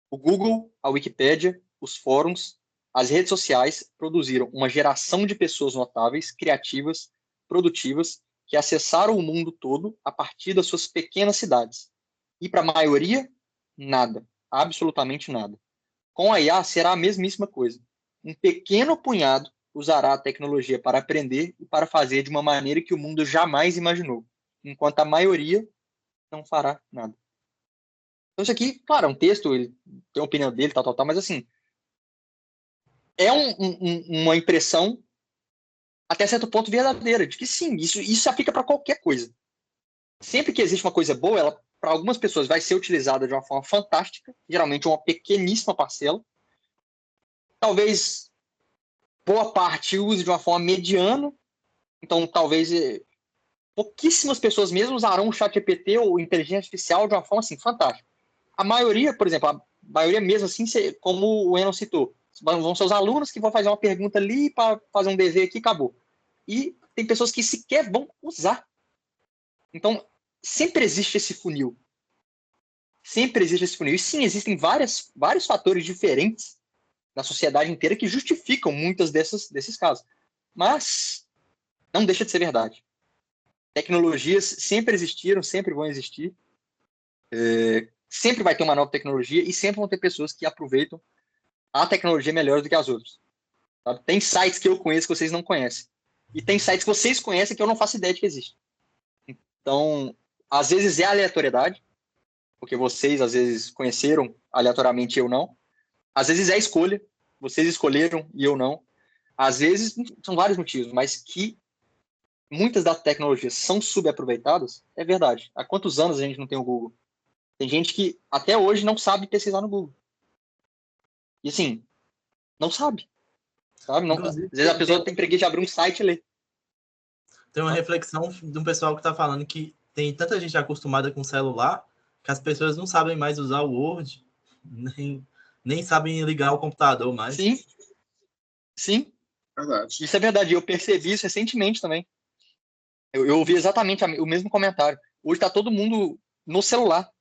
O Google, a Wikipédia, os fóruns, as redes sociais produziram uma geração de pessoas notáveis, criativas, produtivas, que acessaram o mundo todo a partir das suas pequenas cidades. E para a maioria, nada. Absolutamente nada. Com a IA será a mesmíssima coisa. Um pequeno punhado usará a tecnologia para aprender e para fazer de uma maneira que o mundo jamais imaginou, enquanto a maioria não fará nada. Então, isso aqui, claro, é um texto, ele tem a opinião dele, tal, mas assim, é uma impressão até certo ponto verdadeira, de que sim, isso se aplica para qualquer coisa. Sempre que existe uma coisa boa, ela, para algumas pessoas, vai ser utilizada de uma forma fantástica, geralmente uma pequeníssima parcela. Talvez boa parte use de uma forma mediana, então talvez pouquíssimas pessoas mesmo usarão o chat GPT ou inteligência artificial de uma forma assim, fantástica. A maioria, por exemplo, a maioria mesmo assim, como o Enon citou, vão ser os alunos que vão fazer uma pergunta ali para fazer um dever aqui, acabou. E tem pessoas que sequer vão usar. Então, sempre existe esse funil. Sempre existe esse funil. E sim, existem vários fatores diferentes na sociedade inteira que justificam muitas desses casos. Mas não deixa de ser verdade. Tecnologias sempre existiram, sempre vão existir. Sempre vai ter uma nova tecnologia e sempre vão ter pessoas que aproveitam a tecnologia melhor do que as outras. Sabe? Tem sites que eu conheço que vocês não conhecem. E tem sites que vocês conhecem que eu não faço ideia de que existem. Então, às vezes é aleatoriedade, porque vocês, às vezes, conheceram aleatoriamente e eu não. Às vezes é escolha, vocês escolheram e eu não. Às vezes, são vários motivos, mas que muitas das tecnologias são subaproveitadas, é verdade. Há quantos anos a gente não tem o Google? Tem gente que até hoje não sabe pesquisar no Google. E assim, não sabe. Não, às vezes a pessoa tem preguiça de abrir um site e ler. Tem uma reflexão de um pessoal que está falando que tem tanta gente acostumada com celular que as pessoas não sabem mais usar o Word, nem sabem ligar o computador mais. Sim. Verdade. Isso é verdade. Eu percebi isso recentemente também. Eu ouvi exatamente o mesmo comentário. Hoje está todo mundo no celular.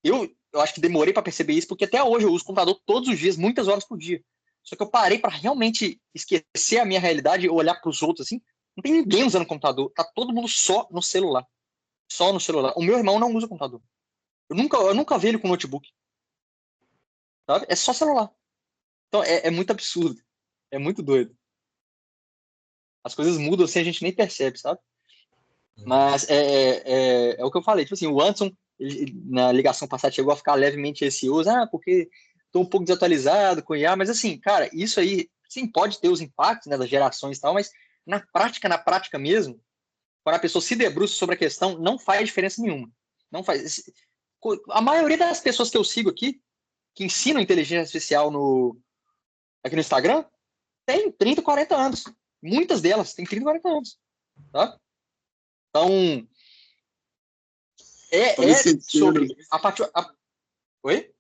Eu acho que demorei para perceber isso, porque até hoje eu uso o computador todos os dias, muitas horas por dia. Só que eu parei para realmente esquecer a minha realidade e olhar para os outros assim. Não tem ninguém usando computador. Tá todo mundo só no celular. Só no celular. O meu irmão não usa computador. Eu nunca vi ele com notebook. Sabe? É só celular. Então é muito absurdo. É muito doido. As coisas mudam assim, a gente nem percebe, sabe? Mas é o que eu falei. Tipo assim, o Anderson, na ligação passada, chegou a ficar levemente receoso. Porque estou um pouco desatualizado com IA. Mas assim, cara, isso aí, sim, pode ter os impactos, né, das gerações e tal, mas na prática mesmo, quando a pessoa se debruça sobre a questão, não faz diferença nenhuma. Não faz. A maioria das pessoas que eu sigo aqui, que ensinam inteligência artificial aqui no Instagram, tem 30, 40 anos. Muitas delas têm 30, 40 anos. Tá? Então, sobre a partir... Oi?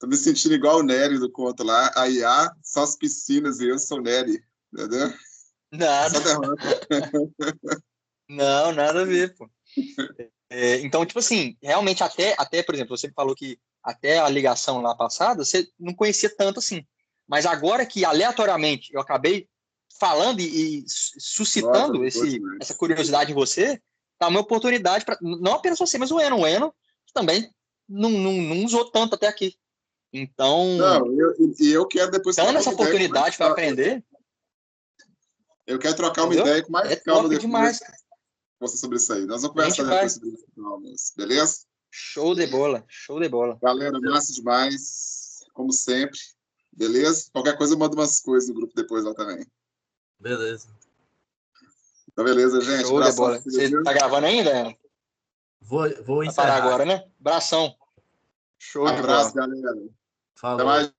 Tô me sentindo igual o Nery do conto lá. A IA, só as piscinas e eu sou o Nery. Entendeu? Nada. Não, nada a ver, pô. Então, tipo assim, realmente até, por exemplo, você falou que até a ligação lá passada, você não conhecia tanto assim. Mas agora que aleatoriamente eu acabei falando e suscitando essa curiosidade em você, tá uma oportunidade para não apenas você, mas o Eno também não usou tanto até aqui. Então, eu quero depois dando essa oportunidade para aprender. Eu quero trocar uma ideia com mais calma depois. Demais, cara. Você sobre isso aí. Nós vamos conversar depois sobre isso, beleza? Show de bola. Galera, massa demais, como sempre. Beleza? Qualquer coisa eu mando umas coisas no grupo depois lá também. Beleza. Então, beleza, gente. Show de bola. Você tá gravando ainda? Vou encerrar. Parar agora, né? Abração. Show de bola. Abraço, galera. Falou. Até mais.